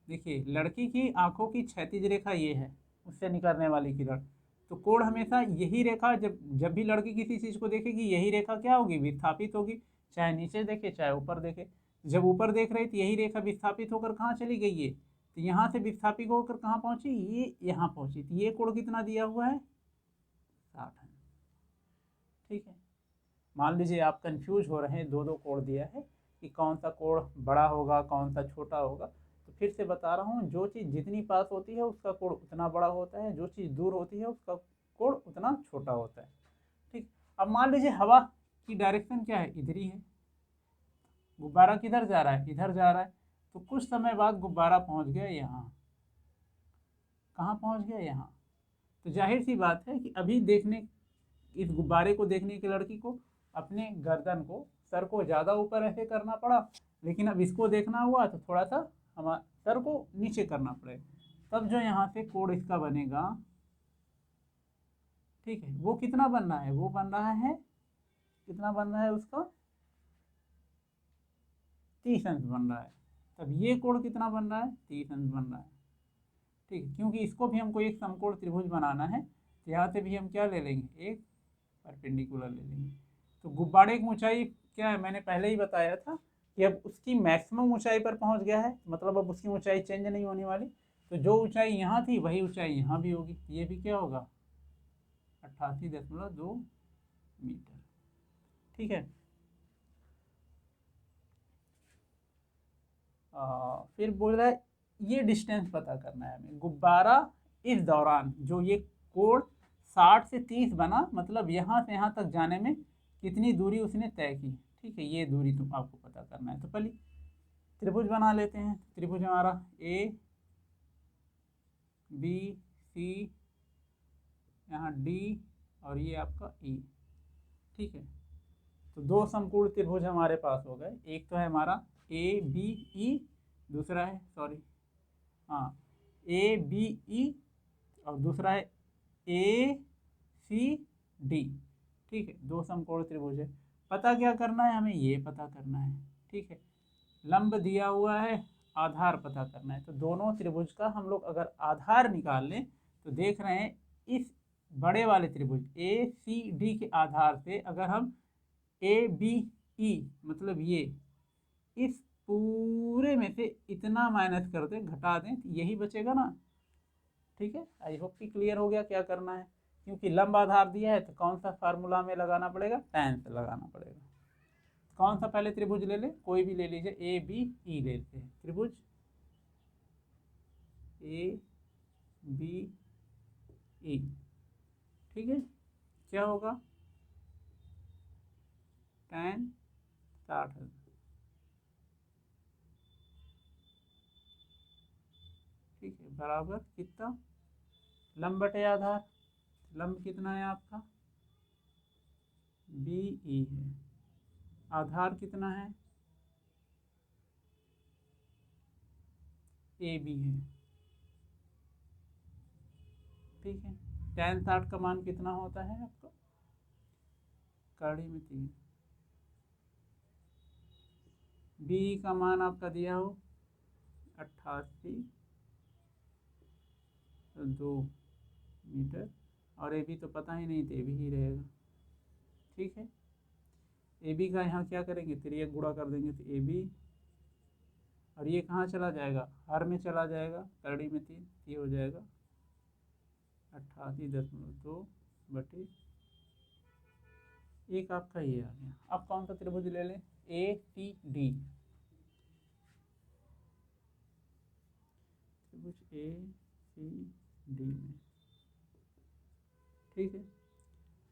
देखिए लड़की की आंखों की क्षैतिज रेखा ये है, उससे निकलने वाली किरण। तो कोण हमेशा यही रेखा, जब जब भी लड़की किसी चीज़ को देखेगी यही रेखा क्या होगी, विस्थापित होगी। चाहे नीचे देखे चाहे ऊपर देखे। जब ऊपर देख रही तो यही रेखा विस्थापित होकर कहाँ चली गई है, तो यहाँ से विस्थापित होकर कहाँ पहुँची, ये यहाँ पहुँची। तो ये कोण कितना दिया हुआ है, 60 है। ठीक है, मान लीजिए आप कंफ्यूज हो रहे हैं, दो दो कोण दिया है कि कौन सा कोण बड़ा होगा कौन सा छोटा होगा। तो फिर से बता रहा हूँ, जो चीज़ जितनी पास होती है उसका कोण उतना बड़ा होता है, जो चीज़ दूर होती है उसका कोण उतना छोटा होता है। ठीक, अब मान लीजिए हवा की डायरेक्शन क्या है, इधर ही है। गुब्बारा किधर जा रहा है, इधर जा रहा है। तो कुछ समय बाद गुब्बारा पहुँच गया यहाँ। कहाँ पहुँच गया, यहाँ। तो जाहिर सी बात है कि अभी देखने, इस गुब्बारे को देखने की लड़की को अपने गर्दन को, सर को ज़्यादा ऊपर ऐसे करना पड़ा, लेकिन अब इसको देखना हुआ तो थोड़ा सा हम सर को नीचे करना पड़ेगा। तब जो यहाँ से कोण इसका बनेगा, ठीक है, वो कितना बन रहा है, वो बन रहा है, कितना बन रहा है उसका, 30 अंश बन रहा है। तब ये कोण कितना बन रहा है, 30 अंश बन रहा है। ठीक है, क्योंकि इसको भी हमको एक समकोण त्रिभुज बनाना है तो यहाँ से भी हम क्या ले लेंगे, एक परपेंडिकुलर ले लेंगे। तो गुब्बारे की ऊंचाई क्या है, मैंने पहले ही बताया था कि अब उसकी मैक्सिमम ऊंचाई पर पहुंच गया है, मतलब अब उसकी ऊंचाई चेंज नहीं होने वाली। तो जो ऊंचाई यहाँ थी वही ऊंचाई यहाँ भी होगी। ये भी क्या होगा, 88.2 मीटर। ठीक है, फिर बोल रहा है ये डिस्टेंस पता करना है हमें। गुब्बारा इस दौरान जो ये कोण 60 से 30 बना, मतलब यहाँ से यहाँ तक जाने में कितनी दूरी उसने तय की। ठीक है, ये दूरी तुम आपको पता करना है। तो पहले त्रिभुज बना लेते हैं। त्रिभुज हमारा ए बी सी, यहाँ डी, और ये आपका ई। ठीक है, तो दो समकोण त्रिभुज हमारे पास हो गए। एक तो है हमारा ए बी ई, दूसरा है हाँ ए बी ई, और दूसरा है ए सी डी। ठीक है, दो समकोण त्रिभुज है। पता क्या करना है हमें, ये पता करना है। ठीक है, लंब दिया हुआ है, आधार पता करना है। तो दोनों त्रिभुज का हम लोग अगर आधार निकाल लें तो देख रहे हैं इस बड़े वाले त्रिभुज ए सी डी के आधार से अगर हम ए बी ई, मतलब ये इस पूरे में से इतना माइनस कर दें, घटा दें, तो यही बचेगा ना। ठीक है, आई होप कि क्लियर हो गया क्या करना है। क्योंकि लंब आधार दिया है तो कौन सा फार्मूला में लगाना पड़ेगा, tan से लगाना पड़ेगा। कौन सा पहले त्रिभुज ले ले, कोई भी ले लीजिए, ए बी ई ले लेते हैं। त्रिभुज ए बी ई, ठीक है, क्या होगा, tan 60। ठीक है, बराबर कितना, लंब बटे आधार। लंब कितना है आपका, बी ई है, आधार कितना है, ए बी है। ठीक है, tan 60 का मान कितना होता है आपका, कड़ी में 3। बी का मान आपका दिया हो 88.2 मीटर, और ए बी तो पता ही नहीं, तो ए बी ही रहेगा। ठीक है, ए बी का यहाँ क्या करेंगे, तिर्यक गुणा कर देंगे, तो ए बी, और ये कहाँ चला जाएगा, हर में चला जाएगा, कड़ी में 3, ये हो जाएगा 88.2 बटे एक, आपका ये आ गया। अब कौन सा त्रिभुज ले लें, ए सी डी। त्रिभुज ए सी डी में, ठीक है,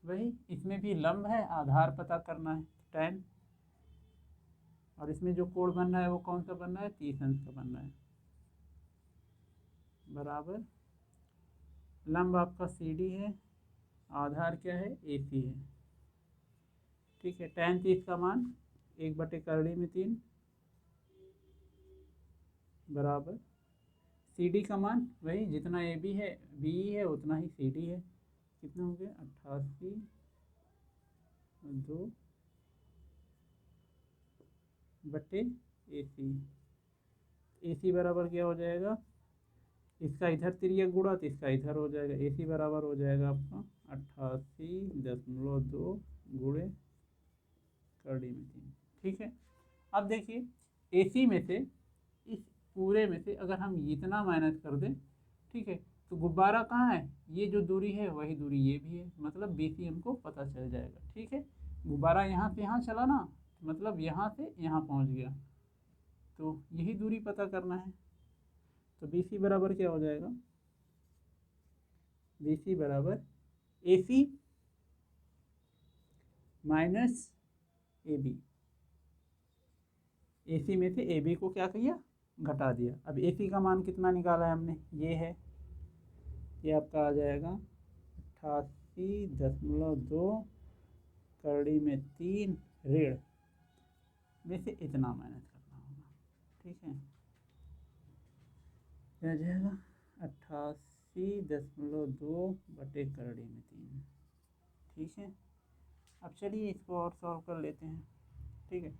वही इसमें भी लंब है, आधार पता करना है, tan, और इसमें जो कोण बन रहा है वो कौन सा बन रहा है, 30 अंश का बन रहा है, बराबर लंब आपका सी डी है, आधार क्या है, ए सी है। ठीक है, tan 30 का मान 1/3 में 3, बराबर सी डी का मान वही जितना ए बी है, बी है, उतना ही सी डी है। कितना हो गया, 88.2 बटे ए सी। ए सी बराबर क्या हो जाएगा, इसका इधर तिर्यक गुणा तो इसका इधर हो जाएगा। ए सी बराबर हो जाएगा आपका 88.2 गुणे कड़ी में 3। ठीक है, अब देखिए ए सी में से, इस पूरे में से अगर हम इतना माइनस कर दें, ठीक है, तो गुब्बारा कहाँ है, ये जो दूरी है वही दूरी ये भी है, मतलब बी सी हमको पता चल जाएगा। ठीक है, गुब्बारा यहाँ से यहाँ चला ना, मतलब यहाँ से यहाँ पहुँच गया, तो यही दूरी पता करना है। तो बी सी बराबर क्या हो जाएगा, बी सी बराबर ए सी माइनस ए बी। ए सी में से ए बी को क्या किया, घटा दिया। अब ए सी का मान कितना निकाला है हमने, ये है, ये आपका आ जाएगा 88.2 कड़ी में 3 ऋण में से इतना माइनस करना होगा। ठीक है, क्या जाएगा 88.2 बटे कड़ी में 3। ठीक है, अब चलिए इसको और सॉल्व कर लेते हैं। ठीक है,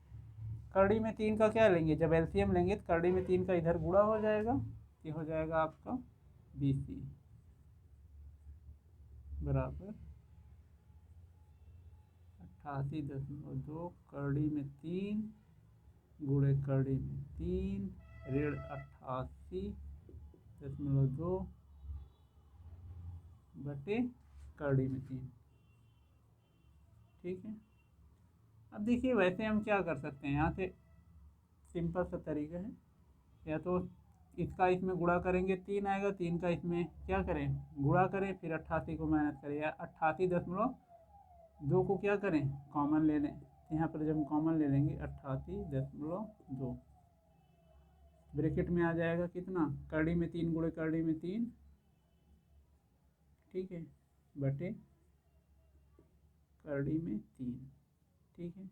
कड़ी में 3 का क्या लेंगे, जब एलसीएम लेंगे तो कड़ी में 3 का इधर गुणा हो जाएगा, ये हो जाएगा आपका बी सी बराबर 88.2 कड़ी में 3 गुणे कड़ी में 3 ऋण 88.2 बटे कड़ी में 3। ठीक है, अब देखिए वैसे हम क्या कर सकते हैं, यहाँ से सिंपल सा तरीका है, या तो इसका इसमें गुणा करेंगे 3 आएगा, 3 का इसमें क्या करें गुणा करें, फिर 88 को माइनस करें, या 88.2 को क्या करें कॉमन ले लें। यहाँ पर जब हम कॉमन ले लेंगे 88.2 ब्रैकेट में आ जाएगा कितना, करड़ी में 3 गुणे करड़ी में 3, ठीक है, बटे करड़ी में 3, ठीक है।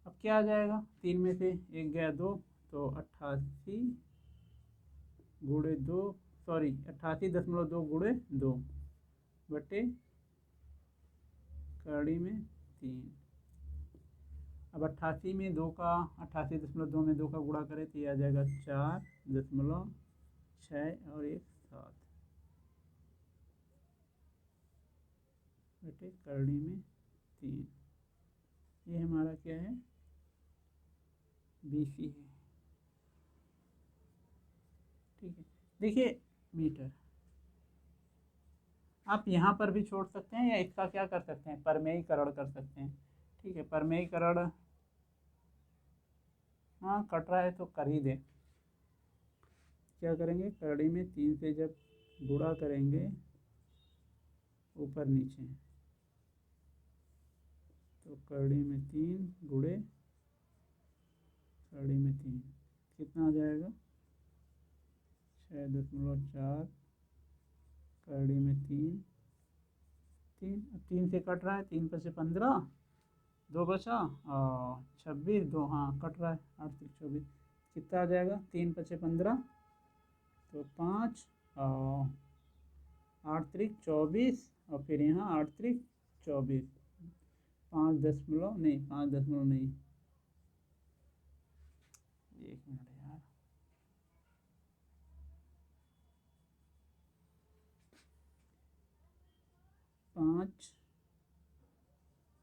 अब क्या आ जाएगा, 3 में से 1 गया 2, तो 88 गुणे 2, सॉरी 88.2 गुणे 2 बटे करड़ी में 3। अब 88 में 2 का 88.2 में 2 का गुणा करें तो ये आ जाएगा 4.6 और 1 7 बटे करड़ी में 3। ये हमारा क्या है, BC है, ठीक है। देखिए मीटर आप यहाँ पर भी छोड़ सकते हैं, या इसका क्या कर सकते हैं परमेयीकरण कर सकते हैं, ठीक है। परमेयीकरण हाँ कट रहा है तो कर ही दें। क्या करेंगे, करड़ी में 3 से जब गुणा करेंगे ऊपर नीचे, तो करड़ी में 3 गुणे करड़ी में 3 कितना आ जाएगा 6.4 करड़ी में 3 3 से कट रहा है, 3 5 15, 2 बचा और 26, 2 हाँ कट रहा है, 8 3 24 कितना आ जाएगा, 3 5 15 तो 5 और 8 3 24 और फिर यहाँ 8 3 24, 5 दशमलव नहीं, 5 दशमलव नहीं, 1 मिनट यार, 5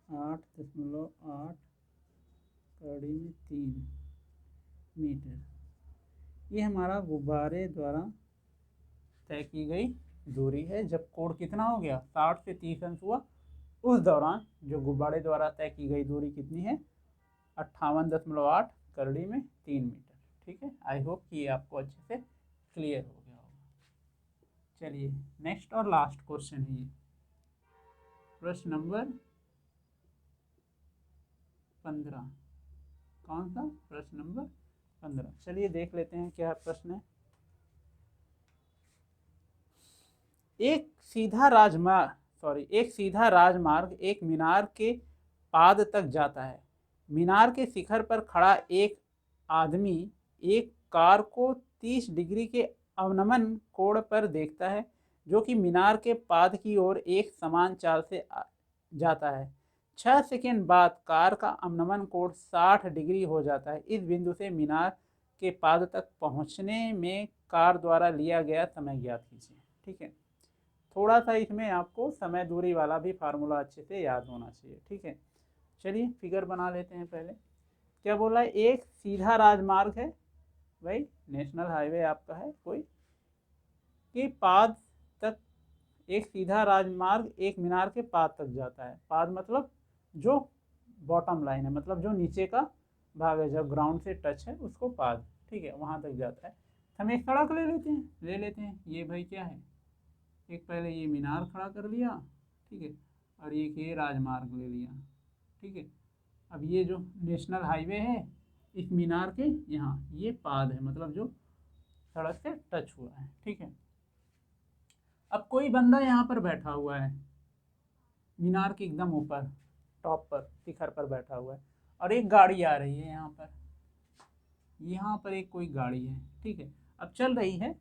8.8 करड़ी में 3 मीटर। ये हमारा गुब्बारे द्वारा तय की गई दूरी है। जब कोण कितना हो गया 60 से 30 अंश हुआ, उस दौरान जो गुब्बारे द्वारा तय की गई दूरी कितनी है 58.8 करड़ी में 3 मीटर, ठीक है। आई होप कि ये आपको अच्छे से क्लियर हो गया होगा। चलिए नेक्स्ट और लास्ट क्वेश्चन है ये, प्रश्न नंबर 15। कौन सा, प्रश्न नंबर 15। चलिए देख लेते हैं क्या प्रश्न है। एक सीधा राजमार्ग एक मीनार के पाद तक जाता है। मीनार के शिखर पर खड़ा एक आदमी एक कार को 30 डिग्री के अवनमन कोण पर देखता है, जो कि मीनार के पाद की ओर एक समान चाल से जाता है। 6 सेकंड बाद कार का अवनमन कोण 60 डिग्री हो जाता है। इस बिंदु से मीनार के पाद तक पहुंचने में कार द्वारा लिया गया समय ज्ञात कीजिए, ठीक है। थोड़ा सा इसमें आपको समय दूरी वाला भी फार्मूला अच्छे से याद होना चाहिए, ठीक है। चलिए फिगर बना लेते हैं। पहले क्या बोला है, एक सीधा राजमार्ग है, भाई नेशनल हाईवे आपका है कोई, कि पाद तक एक सीधा राजमार्ग एक मीनार के पाद तक जाता है। पाद मतलब जो बॉटम लाइन है, मतलब जो नीचे का भाग है, जब ग्राउंड से टच है उसको पाद, ठीक है, वहाँ तक जाता है। हम एक सड़क ले लेते हैं। ये भाई क्या है, एक पहले ये मीनार खड़ा कर लिया, ठीक है, और एक ये राजमार्ग ले लिया, ठीक है। अब ये जो नेशनल हाईवे है, इस मीनार के यहाँ ये पाद है, मतलब जो सड़क से टच हुआ है, ठीक है। अब कोई बंदा यहाँ पर बैठा हुआ है, मीनार के एकदम ऊपर टॉप पर शिखर पर बैठा हुआ है, और एक गाड़ी आ रही है यहाँ पर एक कोई गाड़ी है, ठीक है, अब चल रही है,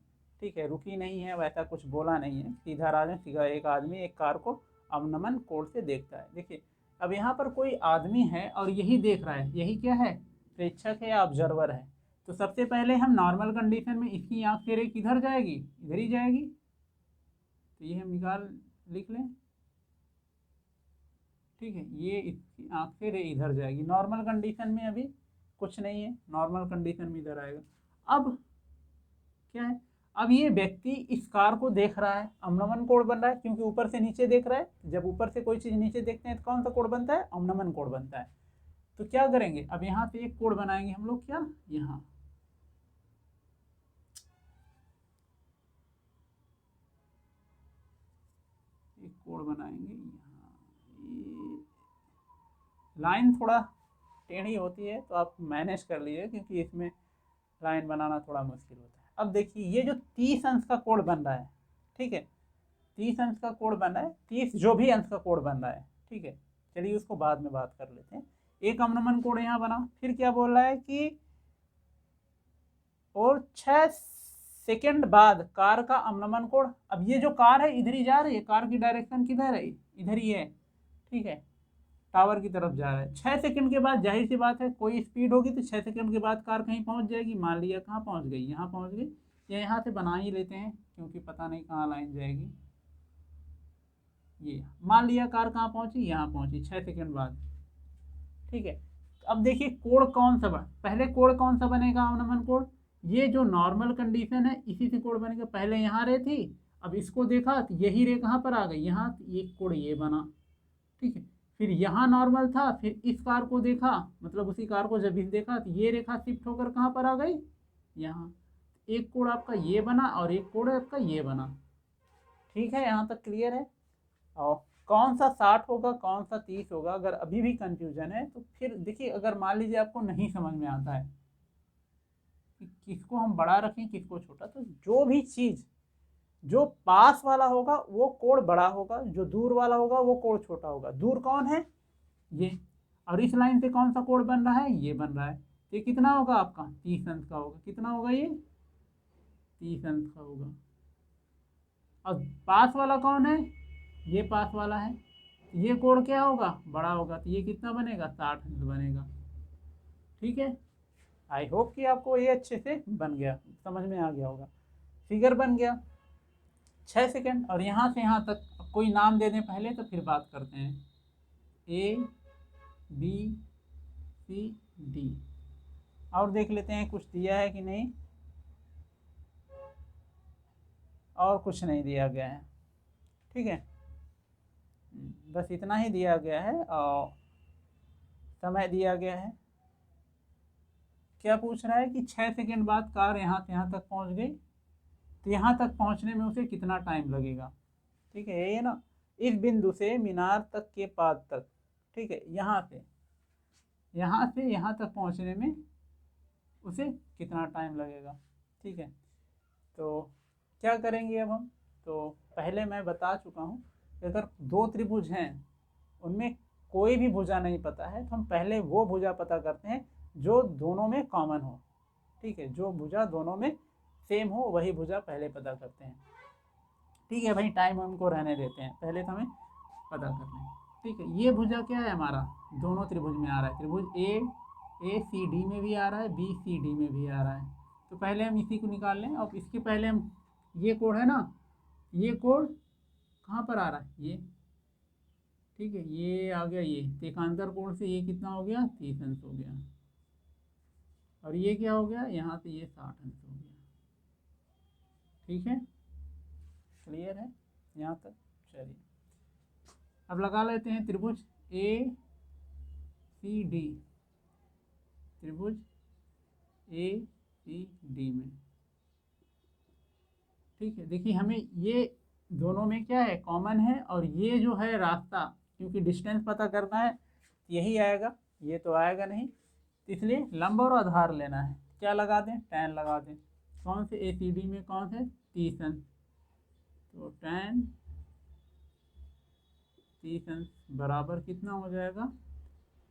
ठीक है, रुकी नहीं है, वैसा कुछ बोला नहीं है, सीधा एक आदमी एक कार को अवनमन कोण से देखता है। देखिए अब यहाँ पर कोई आदमी है और यही देख रहा है, यही क्या है, प्रेक्षक है या ऑब्जर्वर है। तो सबसे पहले हम नॉर्मल कंडीशन में इसकी आँख से रे किधर जाएगी, इधर ही जाएगी, तो ये हम लिख लें, ठीक है, ये इसकी आँख से रे इधर जाएगी। नॉर्मल कंडीशन में अभी कुछ नहीं है, नॉर्मल कंडीशन में इधर आएगा। अब क्या है, अब ये व्यक्ति इस कार को देख रहा है, अवनमन कोण बन रहा है, क्योंकि ऊपर से नीचे देख रहा है। जब ऊपर से कोई चीज़ नीचे देखते हैं तो कौन सा कोण बनता है, अवनमन कोण बनता है। तो क्या करेंगे, अब यहाँ से एक कोण बनाएंगे हम लोग, क्या यहाँ, कोण बनाएंगे यहाँ, ये लाइन थोड़ा टेढ़ी होती है तो आप मैनेज कर लीजिए, क्योंकि इसमें लाइन बनाना थोड़ा मुश्किल होता है। अब देखिए ये जो 30 अंश का कोण बन रहा है, ठीक है, 30 अंश का कोण बन रहा है, 30 जो भी अंश का कोण बन रहा है, ठीक है, चलिए उसको बाद में बात कर लेते हैं। एक अवनमन कोण यहाँ बना, फिर क्या बोल रहा है कि और 6 सेकंड बाद कार का अवनमन कोण। अब ये जो कार है इधर ही जा रही है, कार की डायरेक्शन किधर है, इधर ही है, ठीक है, टावर की तरफ जा रहा है। 6 सेकंड के बाद जाहिर सी बात है कोई स्पीड होगी तो 6 सेकंड के बाद कार कहीं पहुंच जाएगी। मान लिया कहाँ पहुंच गई, यहाँ पहुंच गई, या यहाँ से बना ही लेते हैं क्योंकि पता नहीं कहाँ लाइन जाएगी। ये मान लिया कार कहाँ पहुंची, यहाँ पहुंची 6 सेकंड बाद, ठीक है। अब देखिए कोण कौन सा बना, पहले कोण कौन सा बनेगा अवनमन कोण, ये जो नॉर्मल कंडीशन है इसी से कोण बनेगा। पहले यहाँ रे थी, अब इसको देखा तो यही रे कहाँ पर आ गई, यहाँ, एक कोण ये बना, ठीक है। फिर यहाँ नॉर्मल था, फिर इस कार को देखा, मतलब उसी कार को जब भी देखा तो ये रेखा शिफ्ट होकर कहाँ पर आ गई, यहाँ। एक कोण आपका ये बना और एक कोण आपका ये बना, ठीक है, यहाँ तक क्लियर है। और कौन सा 60 होगा कौन सा 30 होगा, अगर अभी भी कंफ्यूजन है तो फिर देखिए, अगर मान लीजिए आपको नहीं समझ में आता है कि किसको हम बड़ा रखें किसको छोटा, तो जो भी चीज़ जो पास वाला होगा वो कोण बड़ा होगा, जो दूर वाला होगा वो कोण छोटा होगा। दूर कौन है, ये, और इस लाइन से कौन सा कोण बन रहा है, ये बन रहा है, तो ये कितना होगा आपका 30 अंश का होगा। कितना होगा ये 30 अंश का होगा। और पास वाला कौन है, ये पास वाला है, ये कोण क्या होगा, बड़ा होगा, तो ये कितना बनेगा 60 अंश बनेगा, ठीक है। आई होप कि आपको ये अच्छे से बन गया, समझ में आ गया होगा, फिगर बन गया 6 सेकंड। और यहाँ से यहाँ तक कोई नाम दे दें पहले, तो फिर बात करते हैं। ए बी सी डी, और देख लेते हैं कुछ दिया है कि नहीं, और कुछ नहीं दिया गया है, ठीक है, बस इतना ही दिया गया है। और समय दिया गया है, क्या पूछ रहा है कि 6 सेकंड बाद कार यहाँ से यहाँ तक पहुँच गई, तो यहाँ तक पहुँचने में उसे कितना टाइम लगेगा, ठीक है, ये ना, इस बिंदु से मीनार तक के पाद तक, ठीक है, यहाँ से यहाँ तक पहुँचने में उसे कितना टाइम लगेगा, ठीक है। तो क्या करेंगे अब हम, तो पहले मैं बता चुका हूँ कि अगर दो त्रिभुज हैं उनमें कोई भी भुजा नहीं पता है, तो हम पहले वो भुजा पता करते हैं जो दोनों में कॉमन हो, ठीक है, जो भुजा दोनों में सेम हो वही भुजा पहले पता करते हैं, ठीक है भाई। टाइम हमको रहने देते हैं, पहले तो हमें पता करना है, ठीक है। ये भुजा क्या है हमारा, दोनों त्रिभुज में आ रहा है, त्रिभुज ए सी डी में भी आ रहा है, बी सी डी में भी आ रहा है, तो पहले हम इसी को निकाल लें। और इसके पहले हम, ये कोण है ना, ये कोण कहाँ पर आ रहा है, ये, ठीक है, ये आ गया, ये एकांतर कोण से ये कितना हो गया 30 अंश हो गया, और ये क्या हो गया, यहाँ से ये 60 अंश हो गया, ठीक है, क्लियर है यहाँ तक। चलिए अब लगा लेते हैं त्रिभुज ए सी डी, त्रिभुज ए सी डी में, ठीक है। देखिए हमें ये दोनों में क्या है, कॉमन है, और ये जो है रास्ता, क्योंकि डिस्टेंस पता करना है यही आएगा, ये तो आएगा नहीं, इसलिए लंब और आधार लेना है। क्या लगा दें, tan लगा दें, कौन से ए सी डी में कौन से 30 अंश, तो tan 30 अंश बराबर कितना हो जाएगा,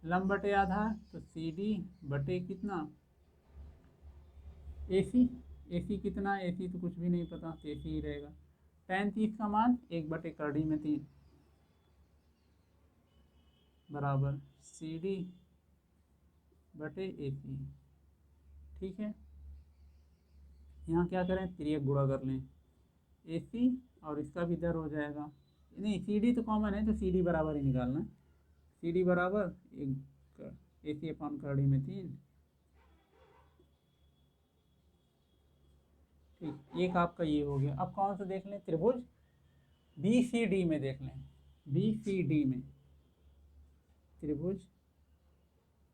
लंब बटे आधार, तो सी डी बटे कितना ए सी कितना, ए सी तो कुछ भी नहीं पता, तो ए सी ही रहेगा। tan 30 का मान 1/3 बराबर सी डी बटे ए सी, ठीक है। यहाँ क्या करें, तिर्यक गुणा कर लें, ए सी और इसका भी दर हो जाएगा, नहीं सी डी तो कॉमन है तो सी डी बराबर ही निकालना है, सी डी बराबर ए सी अपॉन करड़ी में 3, ठीक। एक आपका ये हो गया। अब कौन सा देख लें, त्रिभुज बी सी डी में देख लें, बी सी डी में त्रिभुज,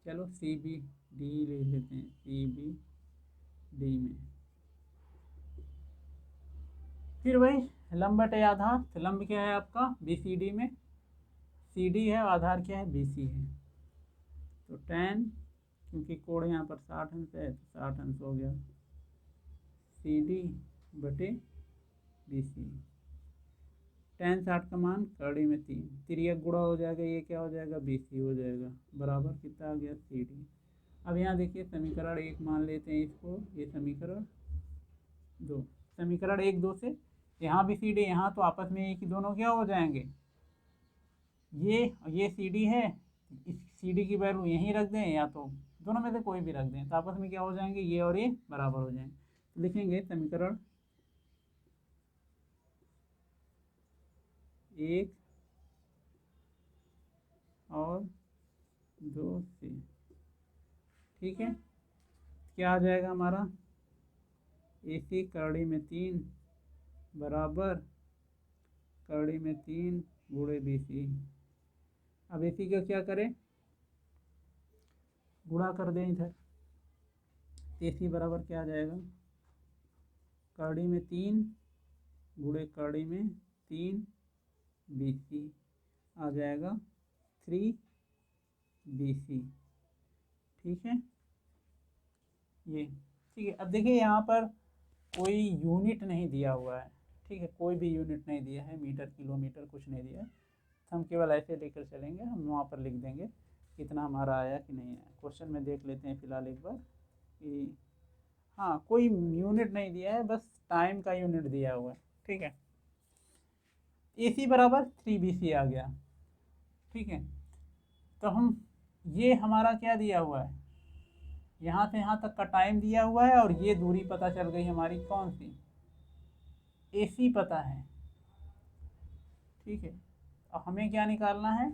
चलो सी बी डी ले लेते हैं, सी बी डी में फिर वही लंब बटे आधार, तो लंब क्या है आपका BCD में, CD है, आधार क्या है BC है, तो 10, क्योंकि कोण यहाँ पर 60 अंश है तो 60 अंश हो गया CD बटे BC। 10 60 का मान कड़ी में 3, तिर्यक गुणा हो जाएगा, ये क्या हो जाएगा BC हो जाएगा, बराबर कितना आ गया CD। अब यहाँ देखिए समीकरण 1 मान लेते हैं इसको, ये समीकरण 2, समीकरण 1 2 से यहाँ भी CD, यहाँ तो आपस में एक ही दोनों क्या हो जाएंगे, ये CD है, इस CD की वैल्यू यहीं रख दें या तो दोनों में से कोई भी रख दें, तो आपस में क्या हो जाएंगे, ये और ये बराबर हो जाएंगे। तो लिखेंगे समीकरण 1 और 2 से, ठीक है, क्या आ जाएगा हमारा, AC कड़ी में 3 बराबर कड़ी में 3 गुणे BC। अब AC का क्या करें, गुणा कर दें इधर, AC बराबर क्या आ जाएगा, कड़ी में 3 गुणे कड़ी में 3 BC आ जाएगा 3BC, ठीक है, ये ठीक है। अब देखिए यहाँ पर कोई यूनिट नहीं दिया हुआ है, ठीक है, कोई भी यूनिट नहीं दिया है, मीटर किलोमीटर कुछ नहीं दिया है, हम केवल ऐसे लेकर चलेंगे, हम वहाँ पर लिख देंगे कितना हमारा आया कि नहीं आया। क्वेश्चन में देख लेते हैं फिलहाल एक बार कि हाँ कोई यूनिट नहीं दिया है, बस टाइम का यूनिट दिया हुआ है, ठीक है। AC बराबर 3BC आ गया, ठीक है। तो हम ये हमारा क्या दिया हुआ है, यहाँ से यहाँ तक का टाइम दिया हुआ है, और ये दूरी पता चल गई हमारी कौन सी, AC पता है, ठीक है। अब हमें क्या निकालना है,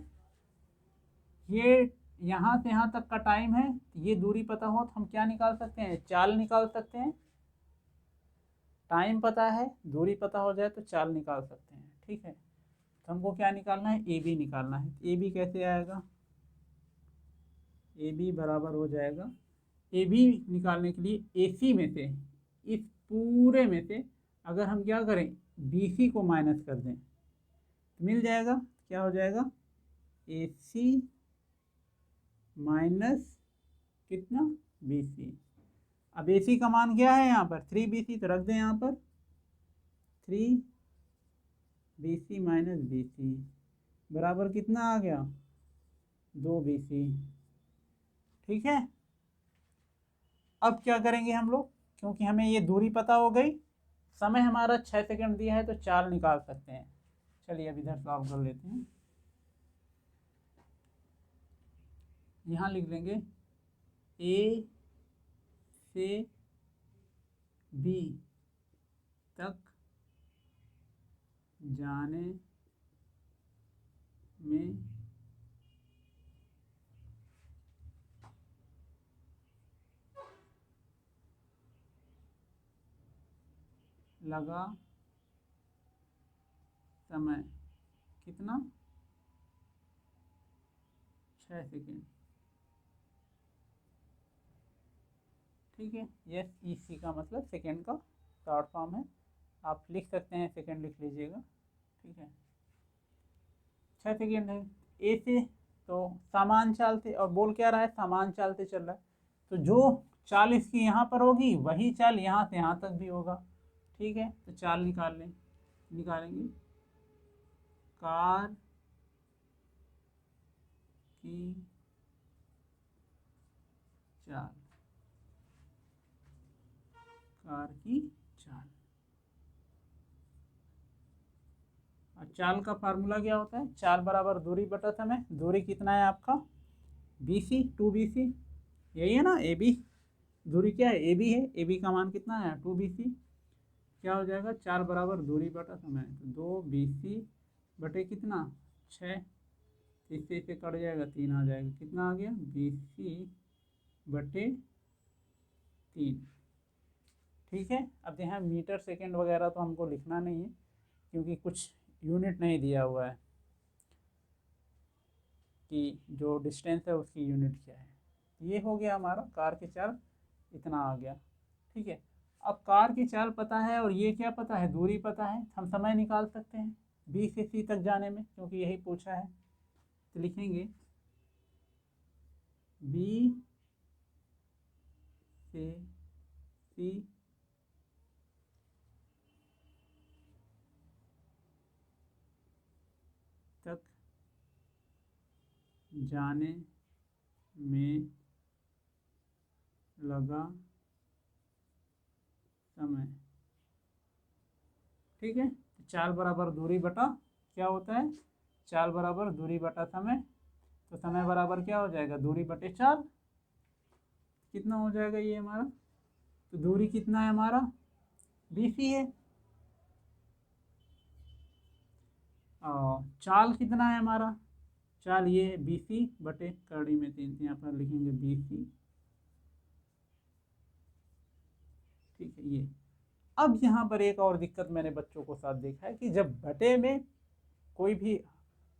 ये यहाँ से यहाँ तक का टाइम है, ये दूरी पता हो तो हम क्या निकाल सकते हैं, चाल निकाल सकते हैं, टाइम पता है, दूरी पता हो जाए तो चाल निकाल सकते हैं, ठीक है। तो हमको क्या निकालना है, AB निकालना है। AB कैसे आएगा, AB बराबर हो जाएगा, AB निकालने के लिए AC में से, इस पूरे में से अगर हम क्या करें, BC को माइनस कर दें तो मिल जाएगा, क्या हो जाएगा, AC माइनस कितना BC। अब AC का मान क्या है यहाँ पर 3BC, तो रख दें यहाँ पर 3BC माइनस BC बराबर कितना आ गया, 2BC, ठीक है। अब क्या करेंगे हम लोग, क्योंकि हमें ये दूरी पता हो गई, समय हमारा 6 सेकंड दिया है, तो चाल निकाल सकते हैं। चलिए अब इधर सॉल्व कर लेते हैं, यहाँ लिख लेंगे A से B तक जाने में लगा समय कितना, 6 सेकेंड, ठीक है। यस, EC का मतलब सेकेंड का शॉर्ट फॉर्म है, आप लिख सकते हैं, सेकेंड लिख लीजिएगा, ठीक है। 6 सेकेंड है। ए से तो समान चाल से, और बोल क्या रहा है, समान चाल से चल रहा है, तो जो चाल इसकी यहाँ पर होगी वही चाल यहाँ से यहाँ तक भी होगा, ठीक है। तो चाल निकालेंगे, कार की चाल, कार की चाल, और चाल का फार्मूला क्या होता है, चाल बराबर दूरी बटा समय, दूरी कितना है आपका BC 2BC, यही है ना, AB दूरी क्या है, AB है, AB का मान कितना है 2BC, क्या हो जाएगा, चाल बराबर दूरी बटा समय, तो 2BC बटे कितना 6, इससे इसे कट जाएगा 3 आ जाएगा, कितना आ गया BC बटे 3, ठीक है। अब यहाँ मीटर सेकेंड वगैरह तो हमको लिखना नहीं है, क्योंकि कुछ यूनिट नहीं दिया हुआ है कि जो डिस्टेंस है उसकी यूनिट क्या है। ये हो गया हमारा कार की चाल, इतना आ गया, ठीक है। अब कार की चाल पता है और ये क्या पता है, दूरी पता है, हम समय निकाल सकते हैं बी से सी तक जाने में, क्योंकि यही पूछा है। तो लिखेंगे बी से सी तक जाने में लगा समय। ठीक है, चाल बराबर दूरी बटा क्या होता है, चाल बराबर दूरी बटा समय। तो समय बराबर क्या हो जाएगा, दूरी बटे चाल। कितना हो जाएगा ये हमारा, तो दूरी कितना है हमारा, बीसी है, और चाल कितना है हमारा, चाल ये है बीसी बटे करड़ी में 3, यहाँ पर लिखेंगे बीसी। ठीक है ये। अब यहाँ पर एक और दिक्कत मैंने बच्चों को साथ देखा है कि जब बटे में कोई भी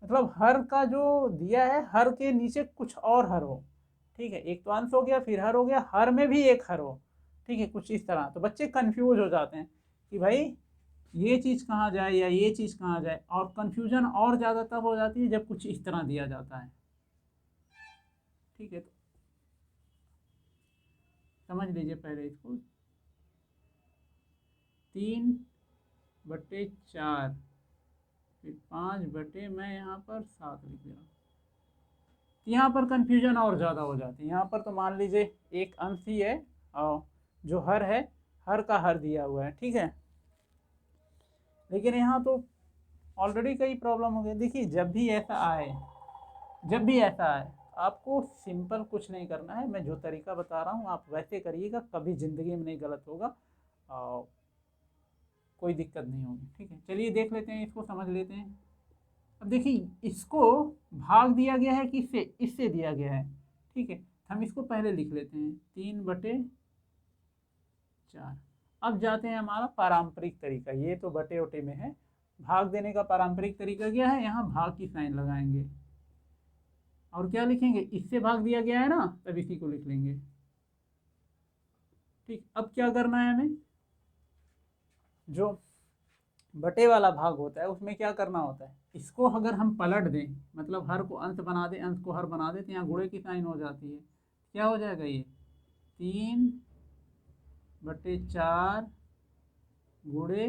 मतलब हर का जो दिया है, हर के नीचे कुछ और हर हो, ठीक है, एक तो अंश हो गया, फिर हर हो गया, हर में भी एक हर हो, ठीक है, कुछ इस तरह, तो बच्चे कंफ्यूज हो जाते हैं कि भाई ये चीज़ कहाँ जाए या ये चीज़ कहाँ जाए, और कंफ्यूजन और ज़्यादा तब हो जाती है जब कुछ इस तरह दिया जाता है। ठीक है, तो समझ लीजिए पहले इसको, 3/4, फिर 5 मैं यहाँ पर 7 लिख दे रहा हूँ। यहाँ पर कंफ्यूजन और ज़्यादा हो जाती है। यहाँ पर तो मान लीजिए एक अंश ही है और जो हर है, हर का हर दिया हुआ है, ठीक है, लेकिन यहाँ तो ऑलरेडी कई प्रॉब्लम हो गई। देखिए जब भी ऐसा आए, जब भी ऐसा आए, आपको सिंपल कुछ नहीं करना है, मैं जो तरीका बता रहा हूँ आप वैसे करिएगा, कभी ज़िंदगी में नहीं गलत होगा और कोई दिक्कत नहीं होगी। ठीक है, चलिए देख लेते हैं, इसको समझ लेते हैं। अब देखिए इसको भाग दिया गया है किससे, इससे दिया गया है, ठीक है, हम इसको पहले लिख लेते हैं 3/4। अब जाते हैं हमारा पारंपरिक तरीका, ये तो बटे वटे में है, भाग देने का पारंपरिक तरीका क्या है, यहाँ भाग की साइन लगाएंगे और क्या लिखेंगे, इससे भाग दिया गया है ना, तब इसी को लिख लेंगे। ठीक, अब क्या करना है हमें, जो बटे वाला भाग होता है उसमें क्या करना होता है, इसको अगर हम पलट दें, मतलब हर को अंश बना दें, अंश को हर बना दें, तो यहाँ गुणे की साइन हो जाती है, क्या हो जाएगा ये 3/4 गुणे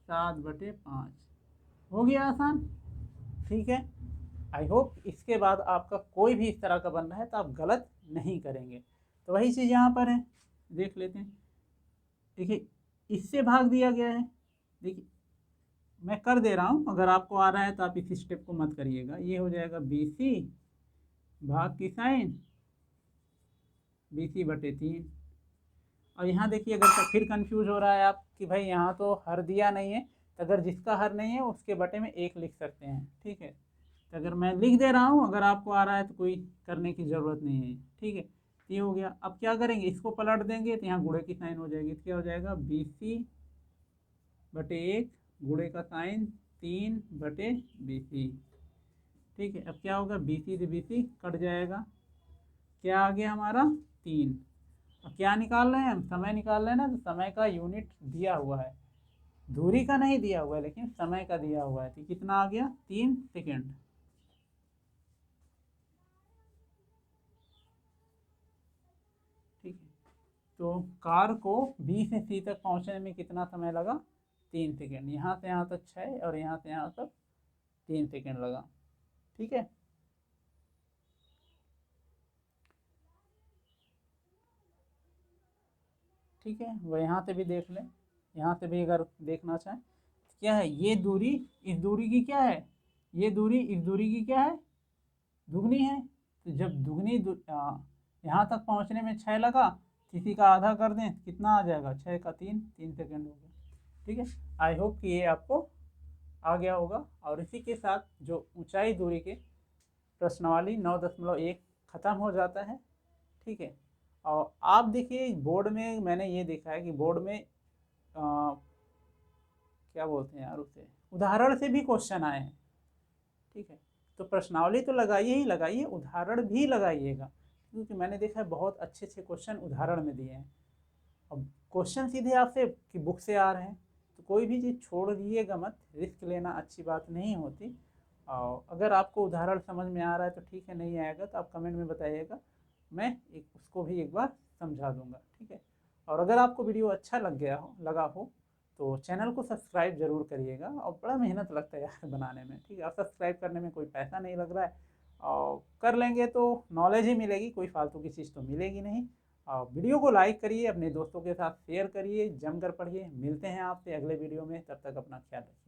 7/5, हो गया आसान। ठीक है, आई होप इसके बाद आपका कोई भी इस तरह का बन रहा है तो आप गलत नहीं करेंगे। तो वही चीज़ यहाँ पर है, देख लेते हैं। देखिए इससे भाग दिया गया है, देखिए मैं कर दे रहा हूँ, अगर आपको आ रहा है तो आप इस स्टेप को मत करिएगा। ये हो जाएगा BC भाग की साइन BC/3। और यहाँ देखिए अगर फिर कंफ्यूज हो रहा है आप कि भाई यहाँ तो हर दिया नहीं है, तो अगर जिसका हर नहीं है उसके बटे में 1 लिख सकते हैं। ठीक है, तो अगर मैं लिख दे रहा हूँ, अगर आपको आ रहा है तो कोई करने की ज़रूरत नहीं है। ठीक है, ये हो गया। अब क्या करेंगे, इसको पलट देंगे तो यहाँ गुणे की साइन हो जाएगी, तो क्या हो जाएगा BC/1 गुणे का साइन 3/BC। ठीक है, अब क्या होगा, BC से BC कट जाएगा, क्या आ गया हमारा 3। अब क्या निकाल रहे हैं हम, समय निकाल रहे हैं ना, तो समय का यूनिट दिया हुआ है, दूरी का नहीं दिया हुआ है लेकिन समय का दिया हुआ है, तो कितना आ गया 3 सेकेंड। ठीक है, तो कार को B से C तक पहुंचने में कितना समय लगा, 3 सेकेंड। यहाँ से यहाँ तक 6 और यहाँ से यहाँ तक 3 सेकेंड लगा। ठीक है, ठीक है, वह यहाँ से भी देख लें, यहाँ से भी अगर देखना चाहें, क्या है ये दूरी इस दूरी की क्या है, ये दूरी इस दूरी की क्या है, दुगनी है। तो जब दुगनी यहाँ तक पहुँचने में 6 लगा, किसी का आधा कर दें कितना आ जाएगा, 6 का 3 सेकेंड हो गया। ठीक है, आई होप कि ये आपको आ गया होगा। और इसी के साथ जो ऊंचाई दूरी के प्रश्नावली 9.1 ख़त्म हो जाता है। ठीक है, और आप देखिए बोर्ड में मैंने ये देखा है कि बोर्ड में क्या बोलते हैं यार उसे, उदाहरण से भी क्वेश्चन आए हैं। ठीक है, तो प्रश्नावली तो लगाइए ही लगाइए, उदाहरण भी लगाइएगा, क्योंकि मैंने देखा है बहुत अच्छे अच्छे क्वेश्चन उदाहरण में दिए हैं। अब क्वेश्चन सीधे आपसे कि बुक से आ रहे हैं, तो कोई भी चीज़ छोड़िएगा मत, रिस्क लेना अच्छी बात नहीं होती। और अगर आपको उदाहरण समझ में आ रहा है तो ठीक है, नहीं आएगा तो आप कमेंट में बताइएगा, मैं एक उसको भी एक बार समझा दूंगा, ठीक है। और अगर आपको वीडियो अच्छा लगा हो तो चैनल को सब्सक्राइब जरूर करिएगा, और बड़ा मेहनत लगता है यार बनाने में, ठीक है। और सब्सक्राइब करने में कोई पैसा नहीं लग रहा है, और कर लेंगे तो नॉलेज ही मिलेगी, कोई फालतू की चीज़ तो मिलेगी नहीं। और वीडियो को लाइक करिए, अपने दोस्तों के साथ शेयर करिए, जमकर पढ़िए। मिलते हैं आपसे अगले वीडियो में, तब तक अपना ख्याल रखिए।